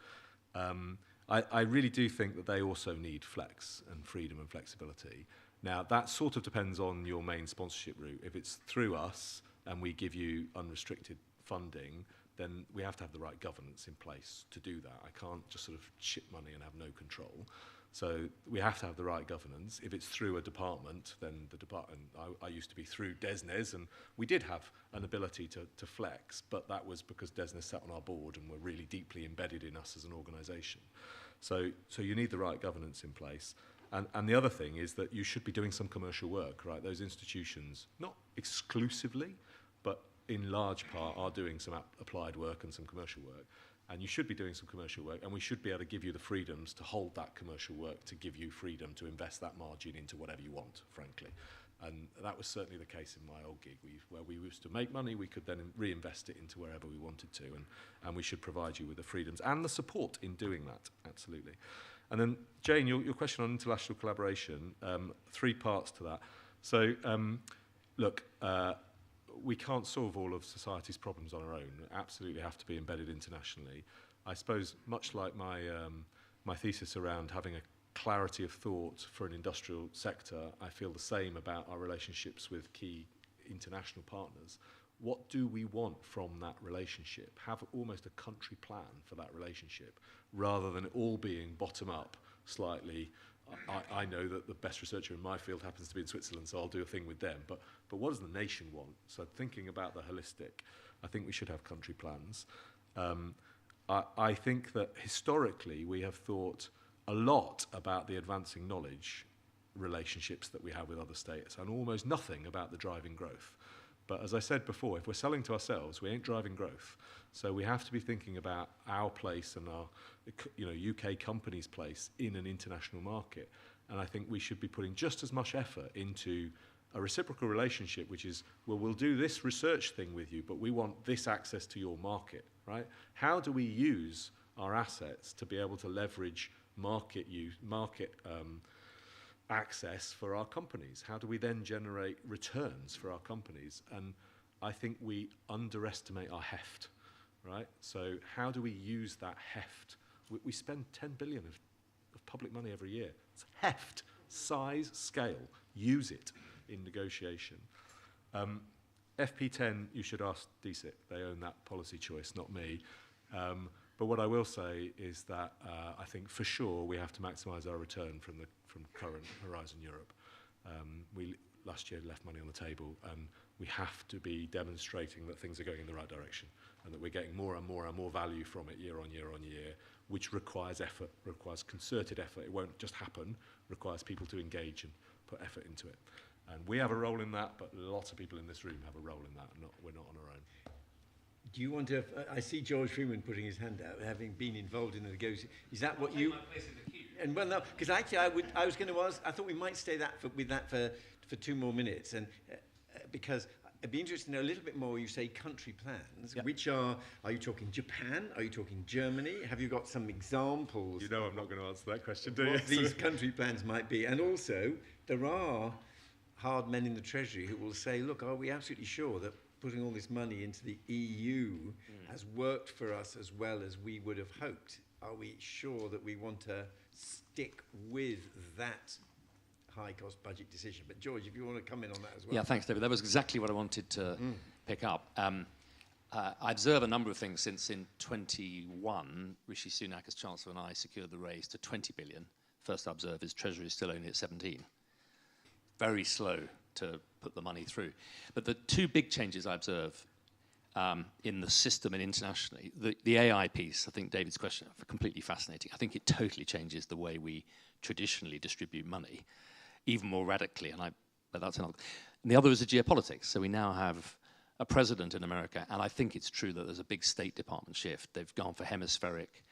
I really do think that they also need flex and freedom and flexibility. Now, that sort of depends on your main sponsorship route. If it's through us and we give you unrestricted funding, then we have to have the right governance in place to do that. I can't just sort of ship money and have no control. So we have to have the right governance. If it's through a department, then the department, I used to be through DESNES, and we did have an ability to flex, but that was because DESNES sat on our board and were really deeply embedded in us as an organisation. So you need the right governance in place. And the other thing is that you should be doing some commercial work, right? Those institutions, not exclusively, but in large part are doing some applied work and some commercial work. And you should be doing some commercial work, and we should be able to give you the freedoms to hold that commercial work, to give you freedom to invest that margin into whatever you want, frankly. And that was certainly the case in my old gig. Where we used to make money, we could then reinvest it into wherever we wanted to, and we should provide you with the freedoms and the support in doing that, absolutely. And then, Jane, your question on international collaboration, 3 parts to that. So, look, we can't solve all of society's problems on our own. We absolutely have to be embedded internationally. I suppose, much like my thesis around having a clarity of thought for an industrial sector, I feel the same about our relationships with key international partners. What do we want from that relationship? Have almost a country plan for that relationship, rather than it all being bottom-up slightly. I know that the best researcher in my field happens to be in Switzerland, so I'll do a thing with them. But what does the nation want? So thinking about the holistic, I think we should have country plans. I think that historically we have thought a lot about the advancing knowledge relationships that we have with other states, and almost nothing about the driving growth. But as I said before, if we're selling to ourselves, we ain't driving growth. So we have to be thinking about our place and our UK companies' place in an international market. And I think we should be putting just as much effort into a reciprocal relationship, which is, well, we'll do this research thing with you, but we want this access to your market, right? How do we use our assets to be able to leverage market access for our companies? How do we then generate returns for our companies? And I think we underestimate our heft, right? So how do we use that heft? We spend 10 billion of public money every year. It's heft, size, scale. Use it in negotiation. FP10, you should ask DSIT. They own that policy choice, not me. But what I will say is that I think for sure we have to maximise our return from current Horizon Europe. We last year left money on the table, and we have to be demonstrating that things are going in the right direction and that we're getting more and more and more value from it year on year on year, which requires effort, requires concerted effort. It won't just happen, requires people to engage and put effort into it. And we have a role in that, but lots of people in this room have a role in that, and we're not on our own.
Do you want to? I see George Freeman putting his hand out, having been involved in the negotiation. Is that what you?
My place in the queue.
And well, no, because actually, I was going to ask. I thought we might stay with that for 2 more minutes, and because I'd be interested to know a little bit more. You say country plans,
Yep.
which are you talking Japan? Are you talking Germany? Have you got some examples?
You know I'm not going to answer that question, do
What
you?
these country plans might be, and also there are hard men in the Treasury who will say, look, are we absolutely sure that putting all this money into the EU has worked for us as well as we would have hoped? Are we sure that we want to stick with that high-cost budget decision? But George, if you want to come in on that as well.
Yeah, thanks, David. That was exactly what I wanted to pick up. I observe a number of things since in 21, Rishi Sunak as Chancellor and I secured the raise to 20 billion. First I observe is Treasury is still only at 17. Very slow to put the money through. But the 2 big changes I observe in the system and internationally, the AI piece, I think David's question, completely fascinating. I think it totally changes the way we traditionally distribute money, even more radically, but that's another. And the other is the geopolitics. So we now have a president in America, and I think it's true that there's a big State Department shift. They've gone for hemispheric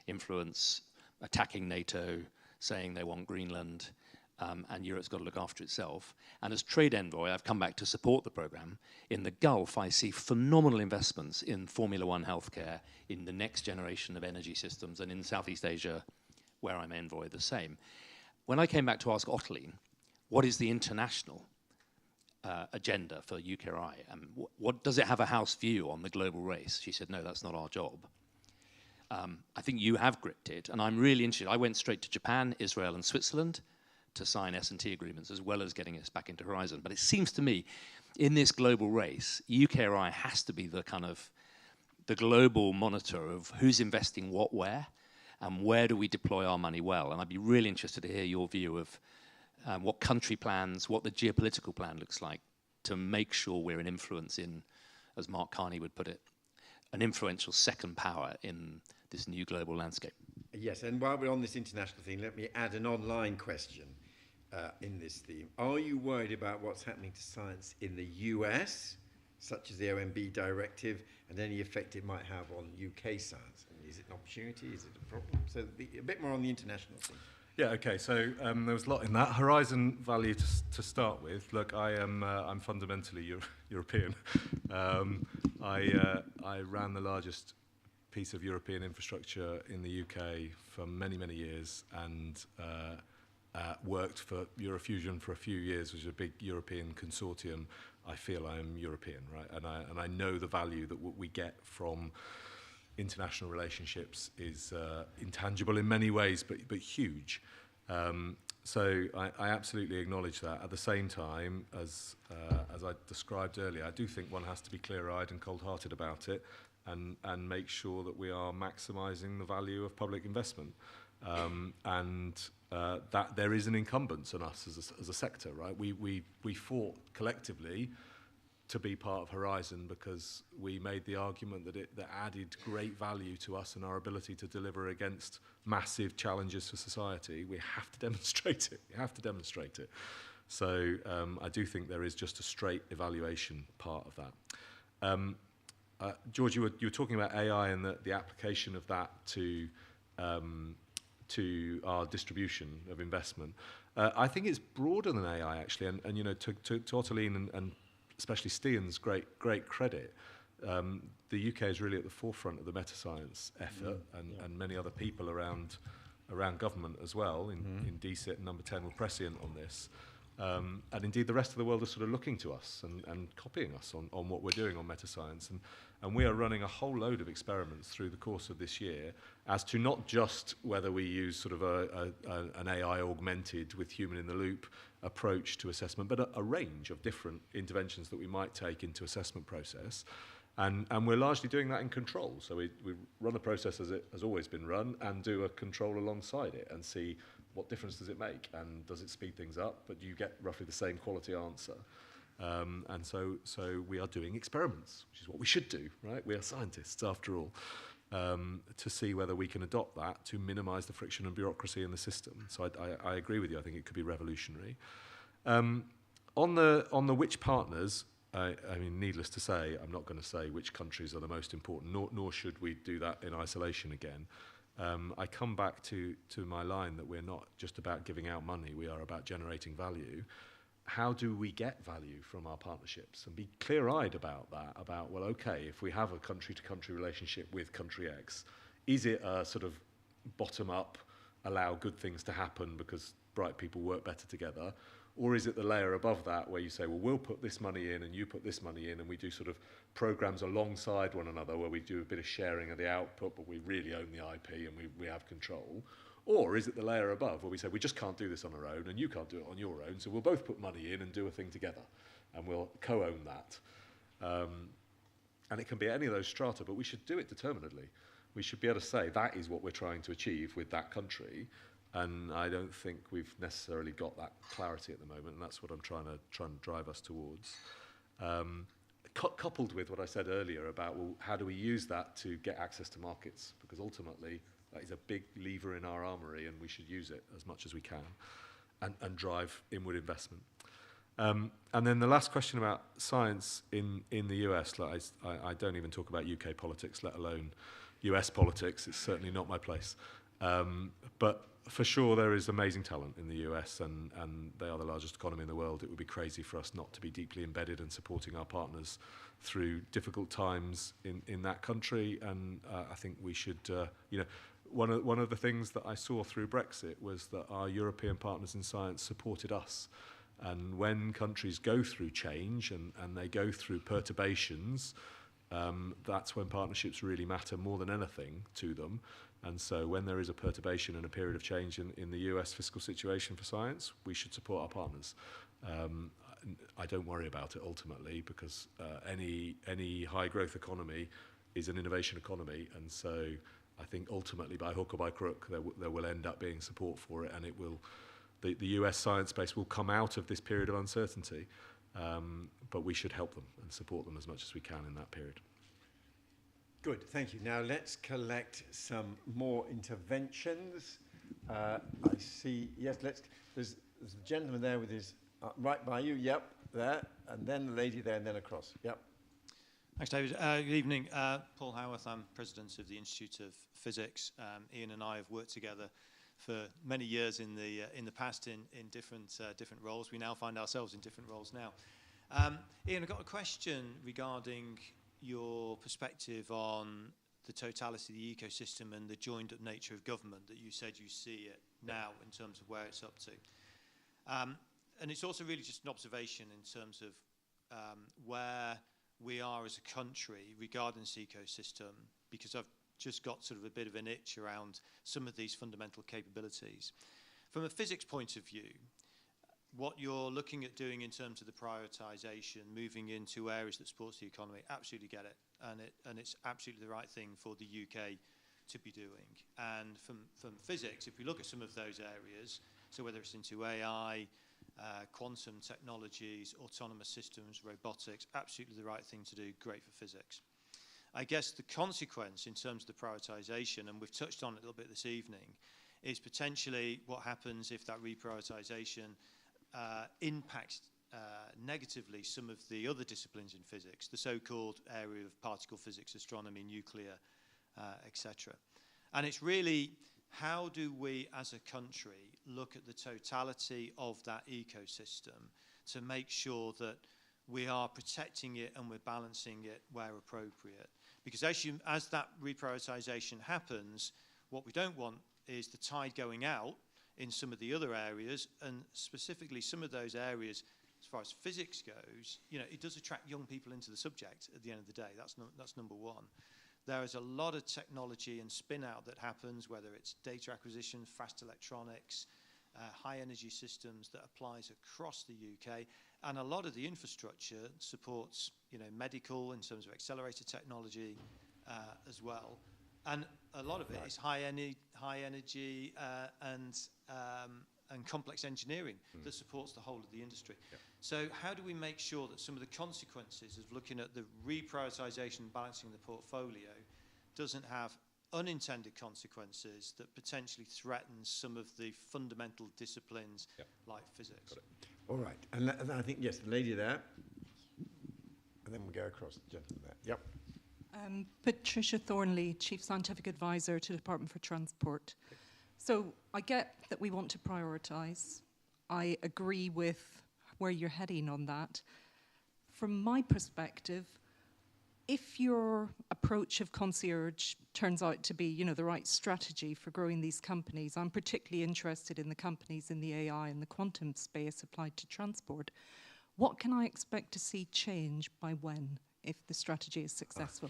influence, attacking NATO, saying they want Greenland, and Europe's got to look after itself. And as trade envoy, I've come back to support the programme. In the Gulf, I see phenomenal investments in Formula One healthcare, in the next generation of energy systems, and in Southeast Asia, where I'm envoy, the same. When I came back to ask Ottoline, what is the international agenda for UKRI? What does it have a house view on the global race? She said, no, that's not our job. I think you have gripped it, and I'm really interested. I went straight to Japan, Israel, and Switzerland to sign S&T agreements, as well as getting us back into Horizon. But it seems to me, in this global race, UKRI has to be the kind of the global monitor of who's investing what where, and where do we deploy our money well. And I'd be really interested to hear your view of what country plans, what the geopolitical plan looks like to make sure we're an influence in, as Mark Carney would put it, an influential second power in this new global landscape.
Yes, and while we're on this international theme, let me add an online question in this theme. Are you worried about what's happening to science in the US, such as the OMB directive, and any effect it might have on UK science? And is it an opportunity? Is it a problem? So a bit more on the international theme.
Yeah, okay, so there was a lot in that. Horizon value to start with. Look, I'm fundamentally European. I ran the largest piece of European infrastructure in the UK for many, many years, and worked for Eurofusion for a few years, which is a big European consortium. I feel I am European, right? And I know the value that what we get from international relationships is intangible in many ways, but huge. So I absolutely acknowledge that. At the same time, as I described earlier, I do think one has to be clear-eyed and cold-hearted about it, and make sure that we are maximising the value of public investment, and that there is an incumbence on us as a sector, right? We fought collectively to be part of Horizon because we made the argument that added great value to us and our ability to deliver against massive challenges for society. We have to demonstrate it. We have to demonstrate it. So I do think there is just a straight evaluation part of that. George, you were talking about AI and the application of that to our distribution of investment. I think it's broader than AI actually, and you know, to Ottoline and especially Stian's great credit. The UK is really at the forefront of the meta-science effort, and many other people around government as well. In DCIT and Number 10 were prescient on this. And indeed, the rest of the world is sort of looking to us and copying us on what we're doing on meta-science. And we are running a whole load of experiments through the course of this year as to not just whether we use sort of an AI augmented with human in the loop approach to assessment, but a range of different interventions that we might take into assessment process. And we're largely doing that in control. So we run the process as it has always been run and do a control alongside it and see what difference does it make, and does it speed things up, but do you get roughly the same quality answer? And so we are doing experiments, which is what we should do, right? We are scientists after all, to see whether we can adopt that to minimize the friction and bureaucracy in the system. So I agree with you. I think it could be revolutionary. On the which partners, I mean, needless to say, I'm not going to say which countries are the most important, nor should we do that in isolation again. I come back to my line that we're not just about giving out money, we are about generating value. How do we get value from our partnerships? And be clear-eyed about that, about, well, okay, if we have a country-to-country relationship with country X, is it a sort of bottom-up, allow good things to happen because bright people work better together? Or is it the layer above that where you say, well, we'll put this money in and you put this money in, and we do sort of programs alongside one another where we do a bit of sharing of the output, but we really own the IP and we have control? Or is it the layer above where we say, we just can't do this on our own and you can't do it on your own, so we'll both put money in and do a thing together and we'll co-own that? And it can be any of those strata, but we should do it determinedly. We should be able to say that is what we're trying to achieve with that country. And I don't think we've necessarily got that clarity at the moment, and that's what I'm trying to drive us towards. Coupled with what I said earlier about, well, how do we use that to get access to markets? Because ultimately, that is a big lever in our armory, and we should use it as much as we can and drive inward investment. And then the last question about science in the US, like I don't even talk about UK politics, let alone US politics. It's certainly not my place. But for sure, there is amazing talent in the US, and they are the largest economy in the world. It would be crazy for us not to be deeply embedded and supporting our partners through difficult times in that country. And I think we should, one of the things that I saw through Brexit was that our European partners in science supported us. And when countries go through change and they go through perturbations, that's when partnerships really matter more than anything to them. And so when there is a perturbation and a period of change in the US fiscal situation for science, we should support our partners. I don't worry about it ultimately, because any high growth economy is an innovation economy, and so I think ultimately by hook or by crook there will end up being support for it, and it will, the US science space will come out of this period of uncertainty, but we should help them and support them as much as we can in that period.
Good, thank you. Now let's collect some more interventions. I see, yes, there's a gentleman there with his, right by you, yep, there, and then the lady there, and then across, yep.
Thanks, David. Good evening. Paul Howarth, I'm president of the Institute of Physics. Ian and I have worked together for many years in the past in different roles. We now find ourselves in different roles now. Ian, I've got a question regarding your perspective on the totality of the ecosystem and the joined-up nature of government that you said you see it now in terms of where it's up to. And it's also really just an observation in terms of where we are as a country regarding this ecosystem, because I've just got sort of a bit of an itch around some of these fundamental capabilities. From a physics point of view, what you're looking at doing in terms of the prioritization, moving into areas that supports the economy, absolutely get it. And it's absolutely the right thing for the UK to be doing. And from physics, if we look at some of those areas, so whether it's into AI, quantum technologies, autonomous systems, robotics, absolutely the right thing to do, great for physics. I guess the consequence in terms of the prioritization, and we've touched on it a little bit this evening, is potentially what happens if that reprioritization impacts negatively some of the other disciplines in physics, the so-called area of particle physics, astronomy, nuclear, etc. And it's really, how do we as a country look at the totality of that ecosystem to make sure that we are protecting it and we're balancing it where appropriate? Because as that reprioritization happens, what we don't want is the tide going out in some of the other areas, and specifically some of those areas, as far as physics goes, you know, it does attract young people into the subject at the end of the day. That's number one. There is a lot of technology and spin out that happens, whether it's data acquisition, fast electronics, high energy systems that applies across the UK, and a lot of the infrastructure supports, you know, medical in terms of accelerator technology as well. And a lot of it is high energy and complex engineering that supports the whole of the industry. Yep. So how do we make sure that some of the consequences of looking at the reprioritization and balancing the portfolio doesn't have unintended consequences that potentially threaten some of the fundamental disciplines like physics?
All right, and I think, yes, the lady there, and then we'll go across the gentleman there. Yep.
Patricia Thornley, Chief Scientific Advisor to the Department for Transport. So I get that we want to prioritise. I agree with where you're heading on that. From my perspective, if your approach of concierge turns out to be, you know, the right strategy for growing these companies, I'm particularly interested in the companies in the AI and the quantum space applied to transport. What can I expect to see change by when, if the strategy is successful?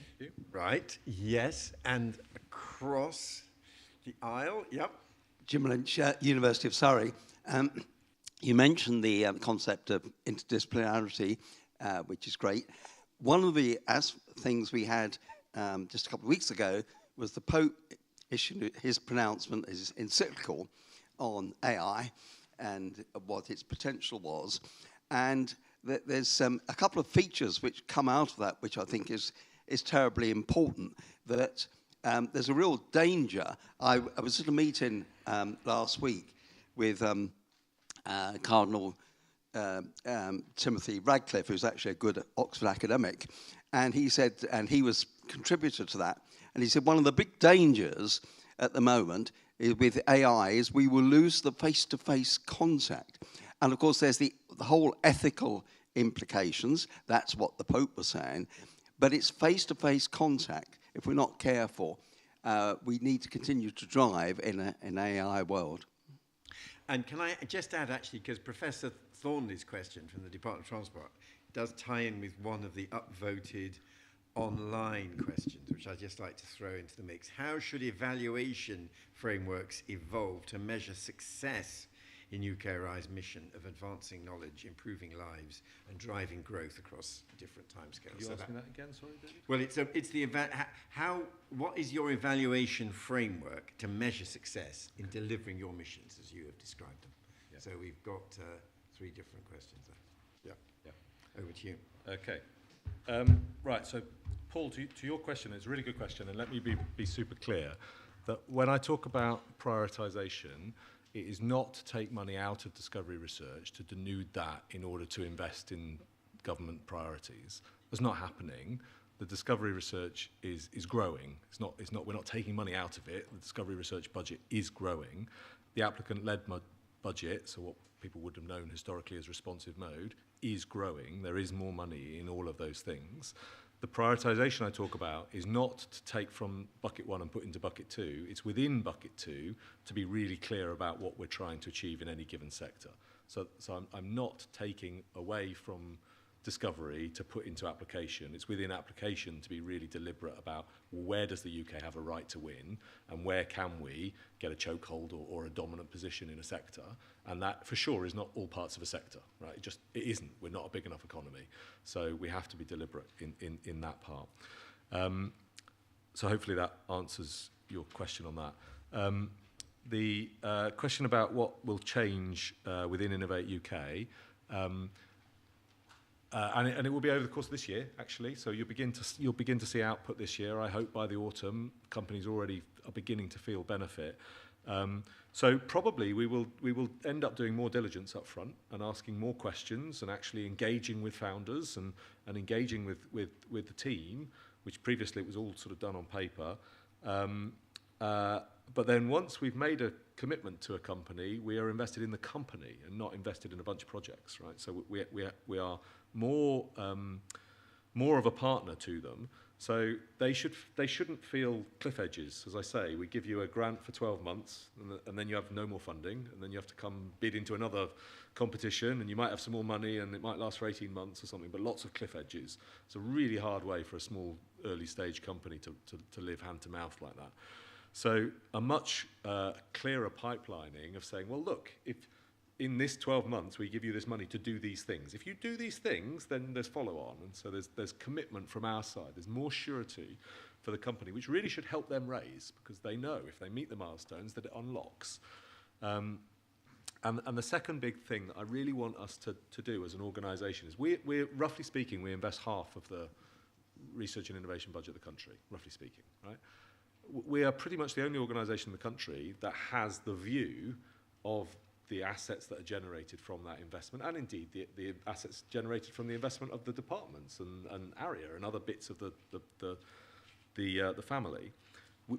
Right, yes, and across the aisle, yep.
Jim Lynch, University of Surrey. You mentioned the concept of interdisciplinarity, which is great. One of the things we had just a couple of weeks ago was the Pope issued his pronouncement, his encyclical on AI and what its potential was. And there's a couple of features which come out of that, which I think is terribly important, that there's a real danger. I was at a meeting last week with Cardinal Timothy Radcliffe, who's actually a good Oxford academic, and he said, and he was contributor to that, and he said one of the big dangers at the moment with AI is we will lose the face-to-face contact. And of course there's the whole ethical implications, that's what the Pope was saying, but it's face-to-face contact. If we're not careful, we need to continue to drive in an AI world.
And can I just add, actually, because Professor Thornley's question from the Department of Transport does tie in with one of the upvoted online questions, which I'd just like to throw into the mix. How should evaluation frameworks evolve to measure success in UKRI's mission of advancing knowledge, improving lives, and driving growth across different timescales?
Can you ask me that again, sorry, David?
Well, it's the what is your evaluation framework to measure success in delivering your missions as you have described them?
Yeah.
So we've got 3 different questions there. Yeah. Over to you.
Okay. Right, so Paul, to your question, it's a really good question, and let me be super clear that when I talk about prioritisation, it is not to take money out of discovery research to denude that in order to invest in government priorities. That's not happening. The discovery research is growing. We're not taking money out of it. The discovery research budget is growing. The applicant-led budget, so what people would have known historically as responsive mode, is growing. There is more money in all of those things. The prioritisation I talk about is not to take from bucket 1 and put into bucket 2. It's within bucket 2 to be really clear about what we're trying to achieve in any given sector. So I'm not taking away from discovery to put into application. It's within application to be really deliberate about where does the UK have a right to win and where can we get a chokehold or a dominant position in a sector. And that for sure is not all parts of a sector, right? It isn't. We're not a big enough economy. So we have to be deliberate in that part. So hopefully that answers your question on that. The question about what will change within Innovate UK, and it will be over the course of this year, actually. So you'll begin to see output this year. I hope by the autumn, companies already are beginning to feel benefit. So probably we will end up doing more diligence up front and asking more questions and actually engaging with founders and engaging with the team, which previously it was all sort of done on paper. But then once we've made a commitment to a company, we are invested in the company and not invested in a bunch of projects, right? So we are more of a partner to them. So they shouldn't feel cliff edges. As I say, we give you a grant for 12 months and then you have no more funding and then you have to come bid into another competition and you might have some more money and it might last for 18 months or something, but lots of cliff edges. It's a really hard way for a small early stage company to live hand to mouth like that. So a much clearer pipelining of saying, well, look, if in this 12 months we give you this money to do these things. If you do these things, then there's follow-on. And so there's commitment from our side. There's more surety for the company, which really should help them raise, because they know if they meet the milestones that it unlocks. And the second big thing that I really want us to do as an organisation is we're roughly speaking, we invest half of the research and innovation budget of the country, roughly speaking, right? We are pretty much the only organisation in the country that has the view of the assets that are generated from that investment, and indeed the assets generated from the investment of the departments and ARIA and other bits of the family.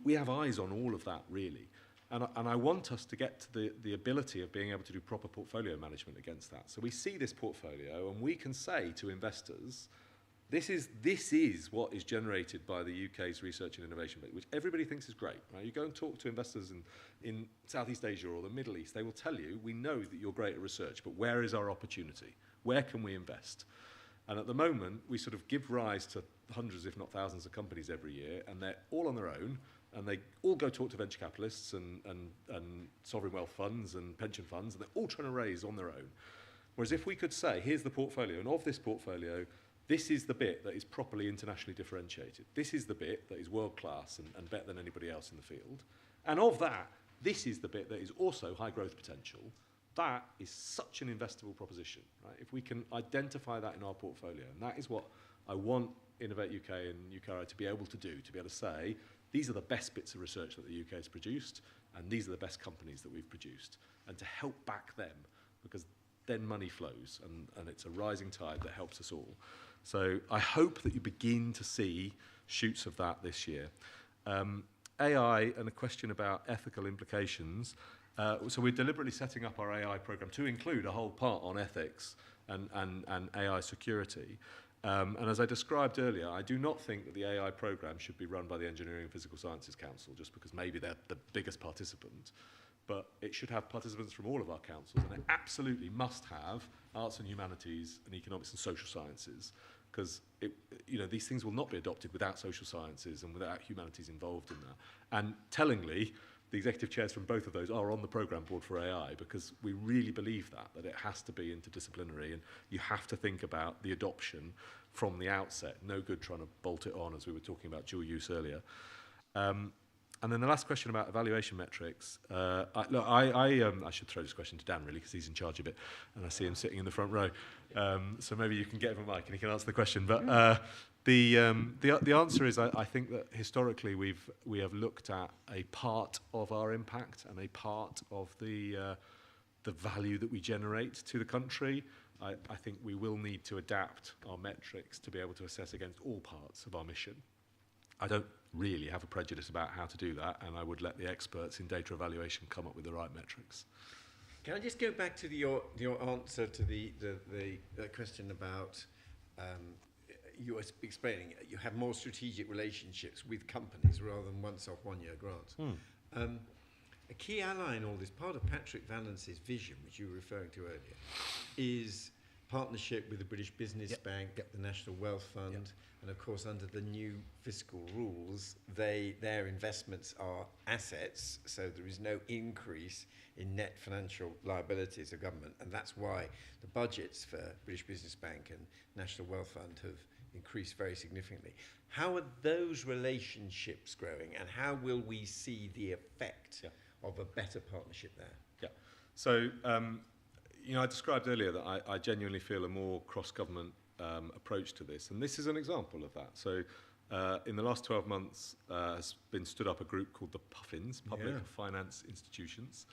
We have eyes on all of that, really. And I want us to get to the ability of being able to do proper portfolio management against that. So we see this portfolio and we can say to investors, this is what is generated by the UK's research and innovation, which everybody thinks is great, right? You go and talk to investors in Southeast Asia or the Middle East, they will tell you, we know that you're great at research, but where is our opportunity? Where can we invest? And at the moment, we sort of give rise to hundreds, if not thousands, of companies every year, and they're all on their own, and they all go talk to venture capitalists and sovereign wealth funds and pension funds, and they're all trying to raise on their own. Whereas if we could say, here's the portfolio, and of this portfolio, this is the bit that is properly internationally differentiated. This is the bit that is world-class and better than anybody else in the field. And of that, this is the bit that is also high growth potential. That is such an investable proposition, right? If we can identify that in our portfolio, and that is what I want Innovate UK and UKRI to be able to do, to be able to say, these are the best bits of research that the UK has produced, and these are the best companies that we've produced, and to help back them, because then money flows, and it's a rising tide that helps us all. So I hope that you begin to see shoots of that this year. AI and a question about ethical implications. So we're deliberately setting up our AI program to include a whole part on ethics and AI security. And as I described earlier, I do not think that the AI program should be run by the Engineering and Physical Sciences Council, just because maybe they're the biggest participant. But it should have participants from all of our councils, and it absolutely must have arts and humanities and economics and social sciences. because these things will not be adopted without social sciences and without humanities involved in that. And tellingly, the executive chairs from both of those are on the programme board for AI, because we really believe that it has to be interdisciplinary, and you have to think about the adoption from the outset. No good trying to bolt it on, as we were talking about dual use earlier. And then the last question about evaluation metrics. I should throw this question to Dan, really, because he's in charge of it, and I see him sitting in the front row. So maybe you can get him a mic and he can answer the question. But the answer is, I think that historically we have looked at a part of our impact and a part of the value that we generate to the country. I think we will need to adapt our metrics to be able to assess against all parts of our mission. I don't really have a prejudice about how to do that, and I would let the experts in data evaluation come up with the right metrics.
Can I just go back to your answer to the question about you were explaining you have more strategic relationships with companies rather than once-off one-year grants. A key ally in all this, part of Patrick Valence's vision, which you were referring to earlier, is partnership with the British Business Bank, the National Wealth Fund, and of course under the new fiscal rules, their investments are assets, so there is no increase in net financial liabilities of government, and that's why the budgets for British Business Bank and National Wealth Fund have increased very significantly. How are those relationships growing, and how will we see the effect of a better partnership there?
Yeah. So, I described earlier that I genuinely feel a more cross-government approach to this, and this is an example of that. So, in the last 12 months, has been stood up a group called the Puffins, Public Finance Institutions,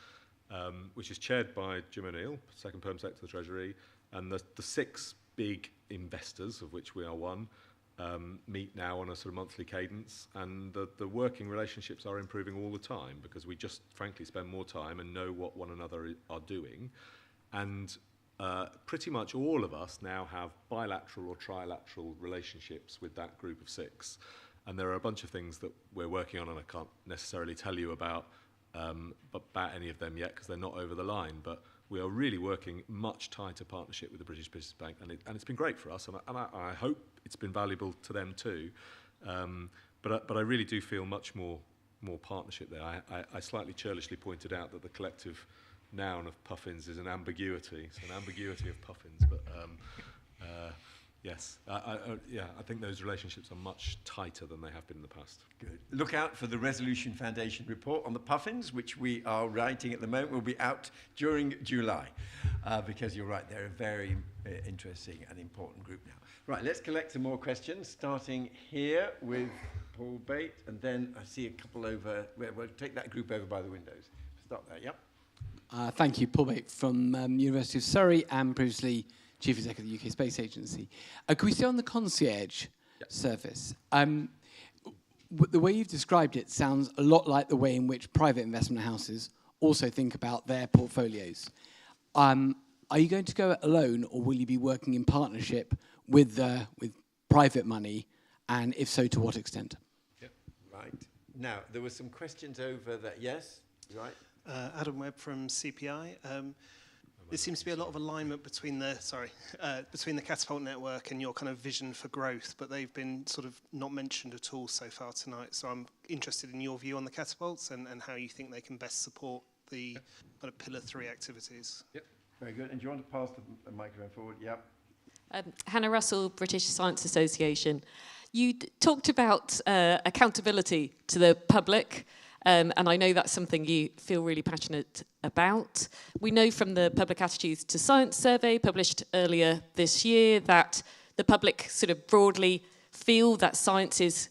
which is chaired by Jim O'Neill, second Perm Secretary of the Treasury, and the 6 big investors, of which we are one, meet now on a sort of monthly cadence, and the working relationships are improving all the time, because we just frankly spend more time and know what one another are doing. And pretty much all of us now have bilateral or trilateral relationships with that group of 6. And there are a bunch of things that we're working on, and I can't necessarily tell you about any of them yet, because they're not over the line. But we are really working much tighter partnership with the British Business Bank, and it's been great for us, and I hope it's been valuable to them too. But I really do feel much more partnership there. I slightly churlishly pointed out that the collective noun of Puffins is an ambiguity, so an ambiguity of Puffins. But yes, I think those relationships are much tighter than they have been in the past.
Good. Look out for the Resolution Foundation report on the Puffins, which we are writing at the moment. Will be out during July, because you're right, they're a very interesting and important group now. Right, let's collect some more questions, starting here with Paul Bate, and then I see a couple over. We'll take that group over by the windows. Start there. Yep.
Thank you, Paul Bate from University of Surrey, and previously Chief Executive of the UK Space Agency. Can we stay on the concierge service? The way you've described it sounds a lot like the way in which private investment houses also think about their portfolios. Are you going to go it alone, or will you be working in partnership with private money, and if so, to what extent?
Yep. Right. Now, there were some questions over that. Yes? Right.
Adam Webb from CPI. There seems to be a lot of alignment between the Catapult network and your kind of vision for growth, but they've been sort of not mentioned at all so far tonight. So I'm interested in your view on the catapults and how you think they can best support the kind of Pillar 3 activities.
Yep. Very good. And do you want to pass the microphone forward? Yep.
Hannah Russell, British Science Association. You talked about accountability to the public. And I know that's something you feel really passionate about. We know from the Public Attitudes to Science survey published earlier this year that the public sort of broadly feel that science is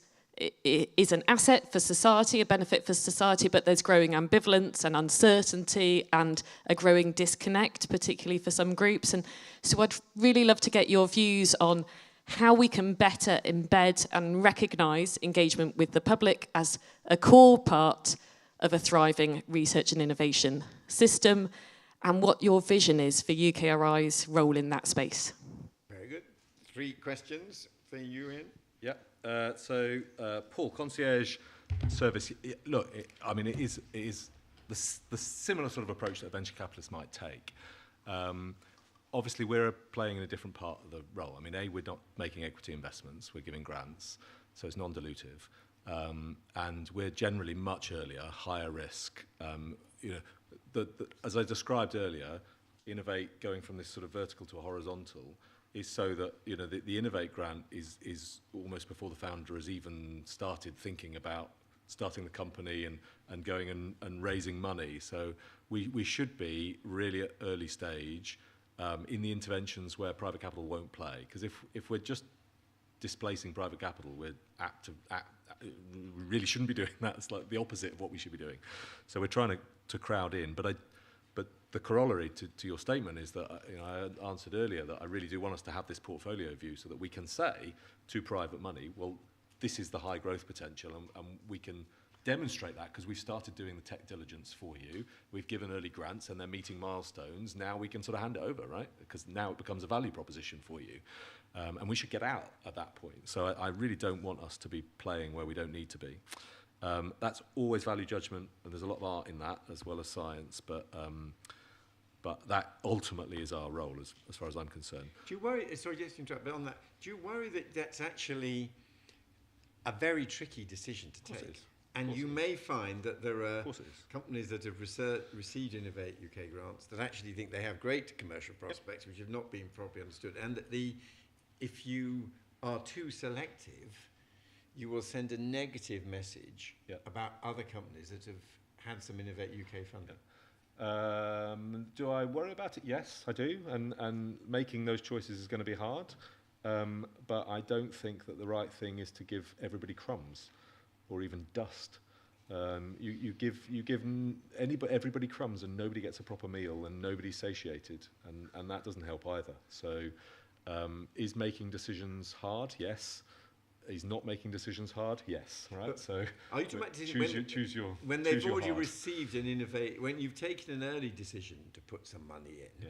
an asset for society, a benefit for society, but there's growing ambivalence and uncertainty and a growing disconnect, particularly for some groups. And so I'd really love to get your views on how we can better embed and recognise engagement with the public as a core part of a thriving research and innovation system, and what your vision is for UKRI's role in that space.
Very good. 3 questions for you, Ian.
Yeah. So, Paul, concierge service. Look, it is the similar sort of approach that venture capitalists might take. obviously, we're playing in a different part of the role. I mean, A, we're not making equity investments, we're giving grants, so it's non-dilutive. And we're generally much earlier, higher risk. You know, as I described earlier, Innovate going from this sort of vertical to a horizontal is so that, you know, the Innovate grant is almost before the founder has even started thinking about starting the company and going and raising money. So we should be really at early stage in the interventions where private capital won't play. Because if we're just displacing private capital, we're we really shouldn't be doing that. It's like the opposite of what we should be doing. So we're trying to crowd in. But the corollary to your statement is that, you know, I answered earlier that I really do want us to have this portfolio view so that we can say to private money, well, this is the high growth potential, and we can demonstrate that because we've started doing the tech diligence for you. We've given early grants and they're meeting milestones. Now we can sort of hand it over, right? Because now it becomes a value proposition for you. And we should get out at that point. So I really don't want us to be playing where we don't need to be. That's always value judgment, and there's a lot of art in that as well as science, but that ultimately is our role as far as I'm concerned.
Do you worry, sorry, just to interrupt, but on that, do you worry that that's actually a very tricky decision to take? And you may find that there are companies that have received Innovate UK grants that actually think they have great commercial prospects, which have not been properly understood, and that if you are too selective, you will send a negative message about other companies that have had some Innovate UK funding.
Do I worry about it? Yes, I do. And making those choices is going to be hard. But I don't think that the right thing is to give everybody crumbs or even dust. You give everybody crumbs and nobody gets a proper meal and nobody's satiated, and that doesn't help either. So is making decisions hard? Yes. Is not making decisions hard? Yes. Right.
But
so
are you talking about
choose your
when they've already received an Innovate, when you've taken an early decision to put some money in,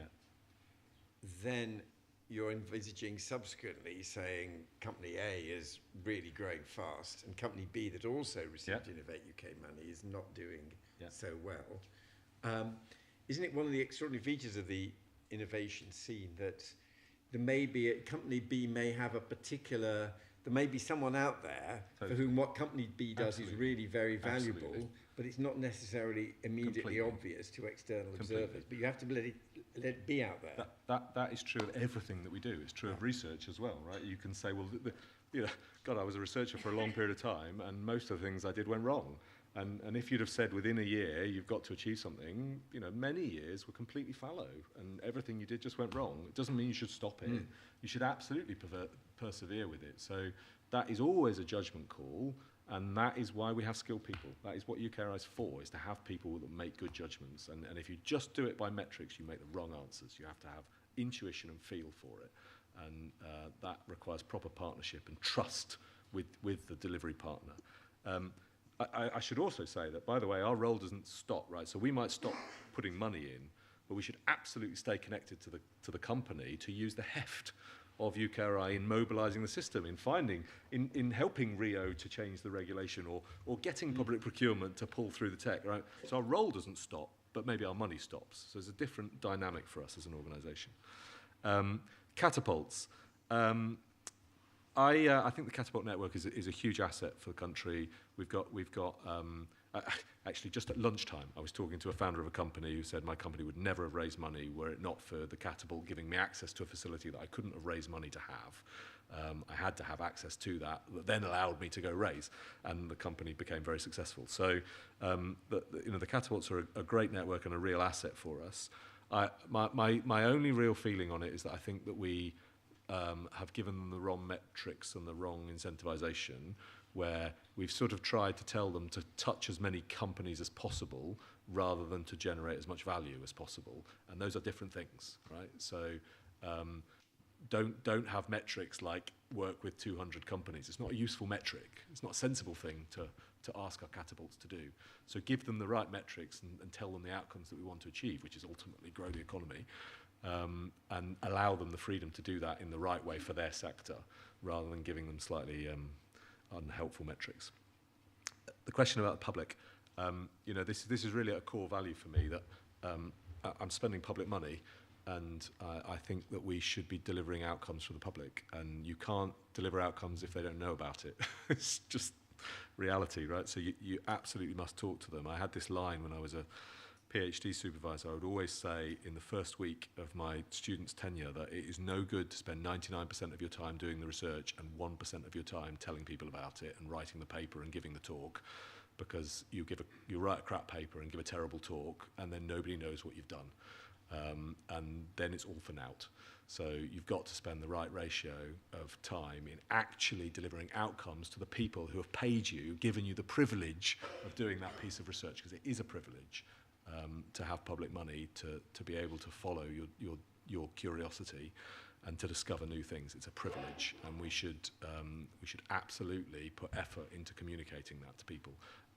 then you're envisaging subsequently saying company A is really growing fast and company B that also received Innovate UK money is not doing so well. Isn't it one of the extraordinary features of the innovation scene that there may be company B may have a particular, there may be someone out there for whom what company B does is really very valuable, but it's not necessarily immediately obvious to external observers. But you have to let it be out there.
That is true of everything that we do. It's true of research as well, right? You can say, well, you know, God, I was a researcher for a long period of time, and most of the things I did went wrong. And if you'd have said within a year you've got to achieve something, you know, many years were completely fallow, and everything you did just went wrong. It doesn't mean you should stop it. You should absolutely persevere with it. So that is always a judgment call, and that is why we have skilled people. That is what UKRI is for, is to have people that make good judgments. And if you just do it by metrics, you make the wrong answers. You have to have intuition and feel for it. And that requires proper partnership and trust with the delivery partner. I should also say that, by the way, our role doesn't stop, right? So we might stop putting money in, but we should absolutely stay connected to the company to use the heft of UKRI in mobilising the system, in helping Rio to change the regulation, or getting public procurement to pull through the tech, right? So our role doesn't stop, but maybe our money stops. So there's a different dynamic for us as an organisation. Catapults. I think the Catapult network is a huge asset for the country. We've got actually just at lunchtime, I was talking to a founder of a company who said my company would never have raised money were it not for the Catapult giving me access to a facility that I couldn't have raised money to have. I had to have access to that then allowed me to go raise, and the company became very successful. So the Catapults are a great network and a real asset for us. My only real feeling on it is that I think that we have given them the wrong metrics and the wrong incentivization, where we've sort of tried to tell them to touch as many companies as possible rather than to generate as much value as possible. And those are different things, right? So don't have metrics like work with 200 companies. It's not a useful metric. It's not a sensible thing to ask our catapults to do. So give them the right metrics and tell them the outcomes that we want to achieve, which is ultimately grow the economy. And allow them the freedom to do that in the right way for their sector, rather than giving them slightly unhelpful metrics. The question about the public, this is really a core value for me, that I'm spending public money, And I think that we should be delivering outcomes for the public, and you can't deliver outcomes if they don't know about it. It's just reality, right? So you absolutely must talk to them. I had this line when I was a PhD supervisor. I would always say in the first week of my students' tenure that it is no good to spend 99% of your time doing the research and 1% of your time telling people about it and writing the paper and giving the talk, because you write a crap paper and give a terrible talk, and then nobody knows what you've done. And then it's all for naught. So you've got to spend the right ratio of time in actually delivering outcomes to the people who have paid you, given you the privilege of doing that piece of research, because it is a privilege to have public money to be able to follow your curiosity and to discover new things. It's a privilege, and we should absolutely put effort into communicating that to people.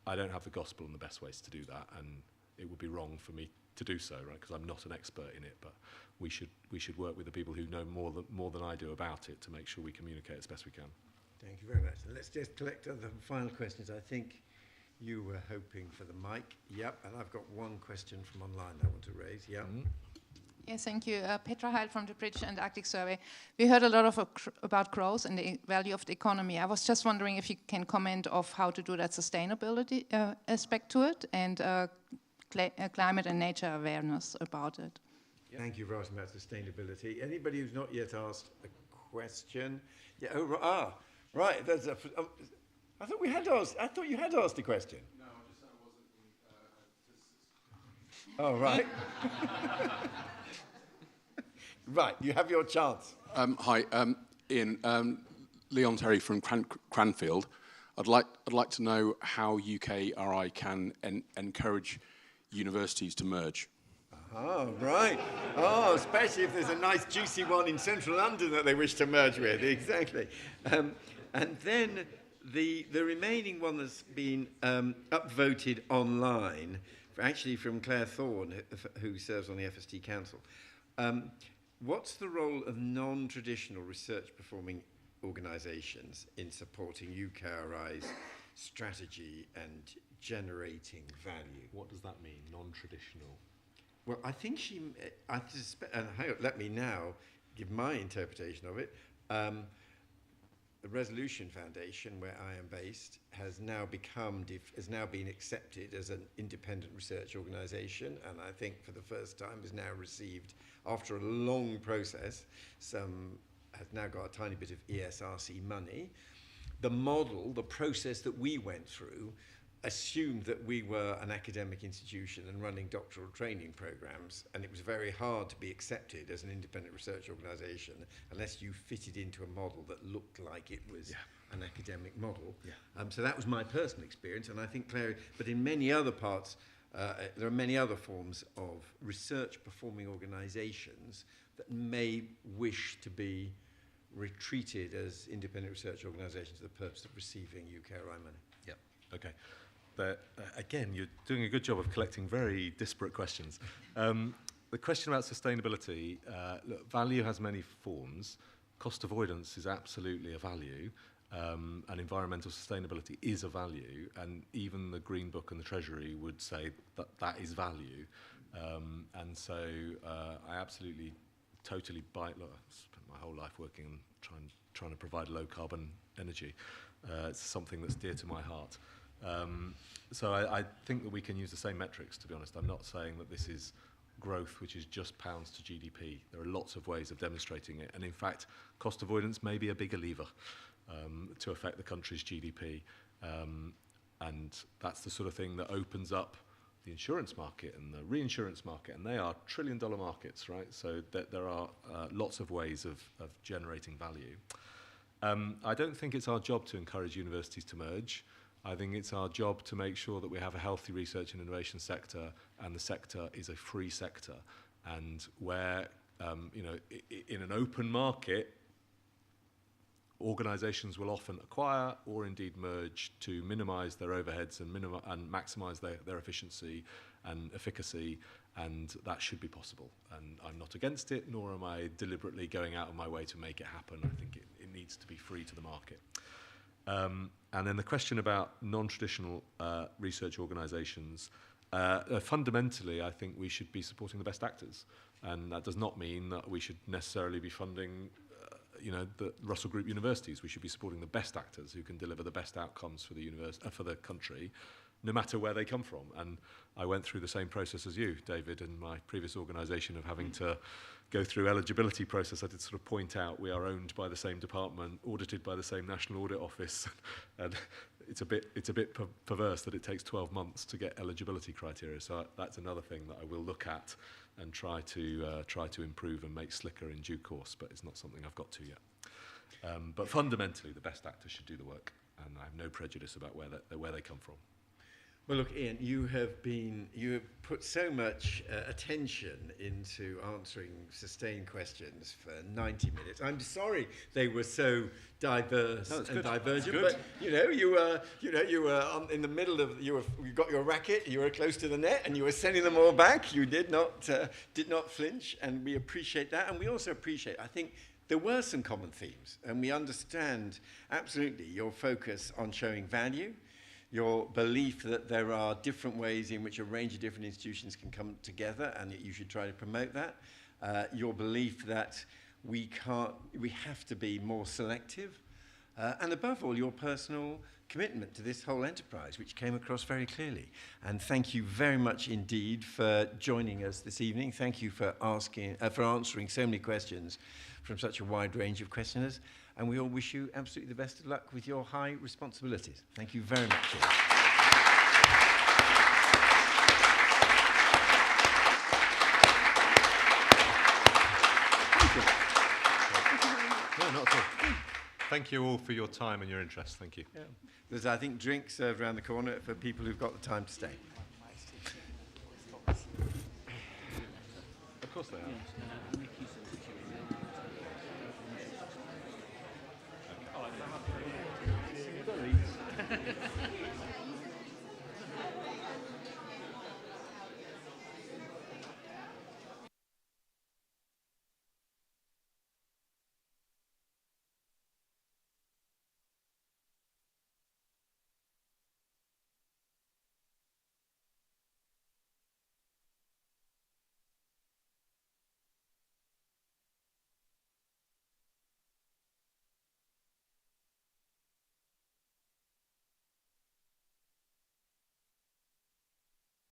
I don't have the gospel and the best ways to do that, and it would be wrong for me to do so, right? Because I'm not an expert in it, but we should work with the people who know more than I do about it to make sure we communicate as best we can.
Thank you very much. Let's just collect the final questions. I think you were hoping for the mic. Yep, and I've got one question from online I want to raise. Yep. Mm-hmm.
Yes, thank you. Petra Heil from the British Antarctic Survey. We heard a lot about growth and the value of the economy. I was just wondering if you can comment of how to do that sustainability aspect to it, and climate and nature awareness about it.
Thank you for asking about sustainability. Anybody who's not yet asked a question? Yeah. Right. There's I thought we had asked. I thought you had asked a question.
No, I wasn't a physicist.
Oh, right. Right. You have your chance.
Hi, Ian. Leon Terry from Cranfield. I'd like to know how UKRI can encourage universities to merge.
Oh, right. Oh, especially if there's a nice juicy one in central London that they wish to merge with. Exactly. And then the remaining one that's been upvoted online, actually from Claire Thorne, who serves on the FST Council. What's the role of non-traditional research-performing organisations in supporting UKRI's strategy and generating value?
What does that mean, non-traditional?
Well, I think I suspect, and hang on, let me now give my interpretation of it. The Resolution Foundation, where I am based, has now been accepted as an independent research organisation, and I think for the first time has now received, after a long process, has now got a tiny bit of ESRC money. The model, the process that we went through, assumed that we were an academic institution and running doctoral training programs, and it was very hard to be accepted as an independent research organisation unless you fitted into a model that looked like it was an academic model. Yeah. So that was my personal experience, and I think Claire, but in many other parts, there are many other forms of research-performing organisations that may wish to be retreated as independent research organisations for the purpose of receiving UKRI money.
Yeah. Okay. Again, you're doing a good job of collecting very disparate questions. The question about sustainability, look, value has many forms. Cost avoidance is absolutely a value, and environmental sustainability is a value, and even the Green Book and the Treasury would say that that is value. And so I absolutely, totally buy it. Look, I've spent my whole life working on trying to provide low-carbon energy. It's something that's dear to my heart. So I think that we can use the same metrics, to be honest. I'm not saying that this is growth which is just pounds to GDP. There are lots of ways of demonstrating it. And in fact, cost avoidance may be a bigger lever to affect the country's GDP. And that's the sort of thing that opens up the insurance market and the reinsurance market. And they are trillion-dollar markets, right? So there are lots of ways of generating value. I don't think it's our job to encourage universities to merge. I think it's our job to make sure that we have a healthy research and innovation sector, and the sector is a free sector. And where, in an open market, organisations will often acquire or indeed merge to minimise their overheads and maximise their efficiency and efficacy, and that should be possible. And I'm not against it, nor am I deliberately going out of my way to make it happen. I think it needs to be free to the market. And then the question about non-traditional research organisations, fundamentally, I think we should be supporting the best actors. And that does not mean that we should necessarily be funding the Russell Group universities. We should be supporting the best actors who can deliver the best outcomes for the country, no matter where they come from. And I went through the same process as you, David, in my previous organisation of having to go through eligibility process. I did sort of point out we are owned by the same department, audited by the same National Audit Office, and it's a bit perverse that it takes 12 months to get eligibility criteria. So that's another thing that I will look at and try to improve and make slicker in due course, but it's not something I've got to yet. But fundamentally, the best actors should do the work, and I have no prejudice about where they come from.
Well, look, Ian, you have put so much attention into answering sustained questions for 90 minutes. I'm sorry they were so diverse and divergent, but you were in the middle of you got your racket, you were close to the net, and you were sending them all back. You did not flinch, and we appreciate that, and we also appreciate. I think there were some common themes, and we understand absolutely your focus on showing value. Your belief that there are different ways in which a range of different institutions can come together and that you should try to promote that. Your belief that we have to be more selective. And above all, your personal commitment to this whole enterprise, which came across very clearly. And thank you very much indeed for joining us this evening. Thank you for answering so many questions from such a wide range of questioners. And we all wish you absolutely the best of luck with your high responsibilities. Thank you very much.
No, not at all. Thank you all for your time and your interest. Thank you.
Yeah. There's, I think, drinks served around the corner for people who've got the time to stay.
Of course they are.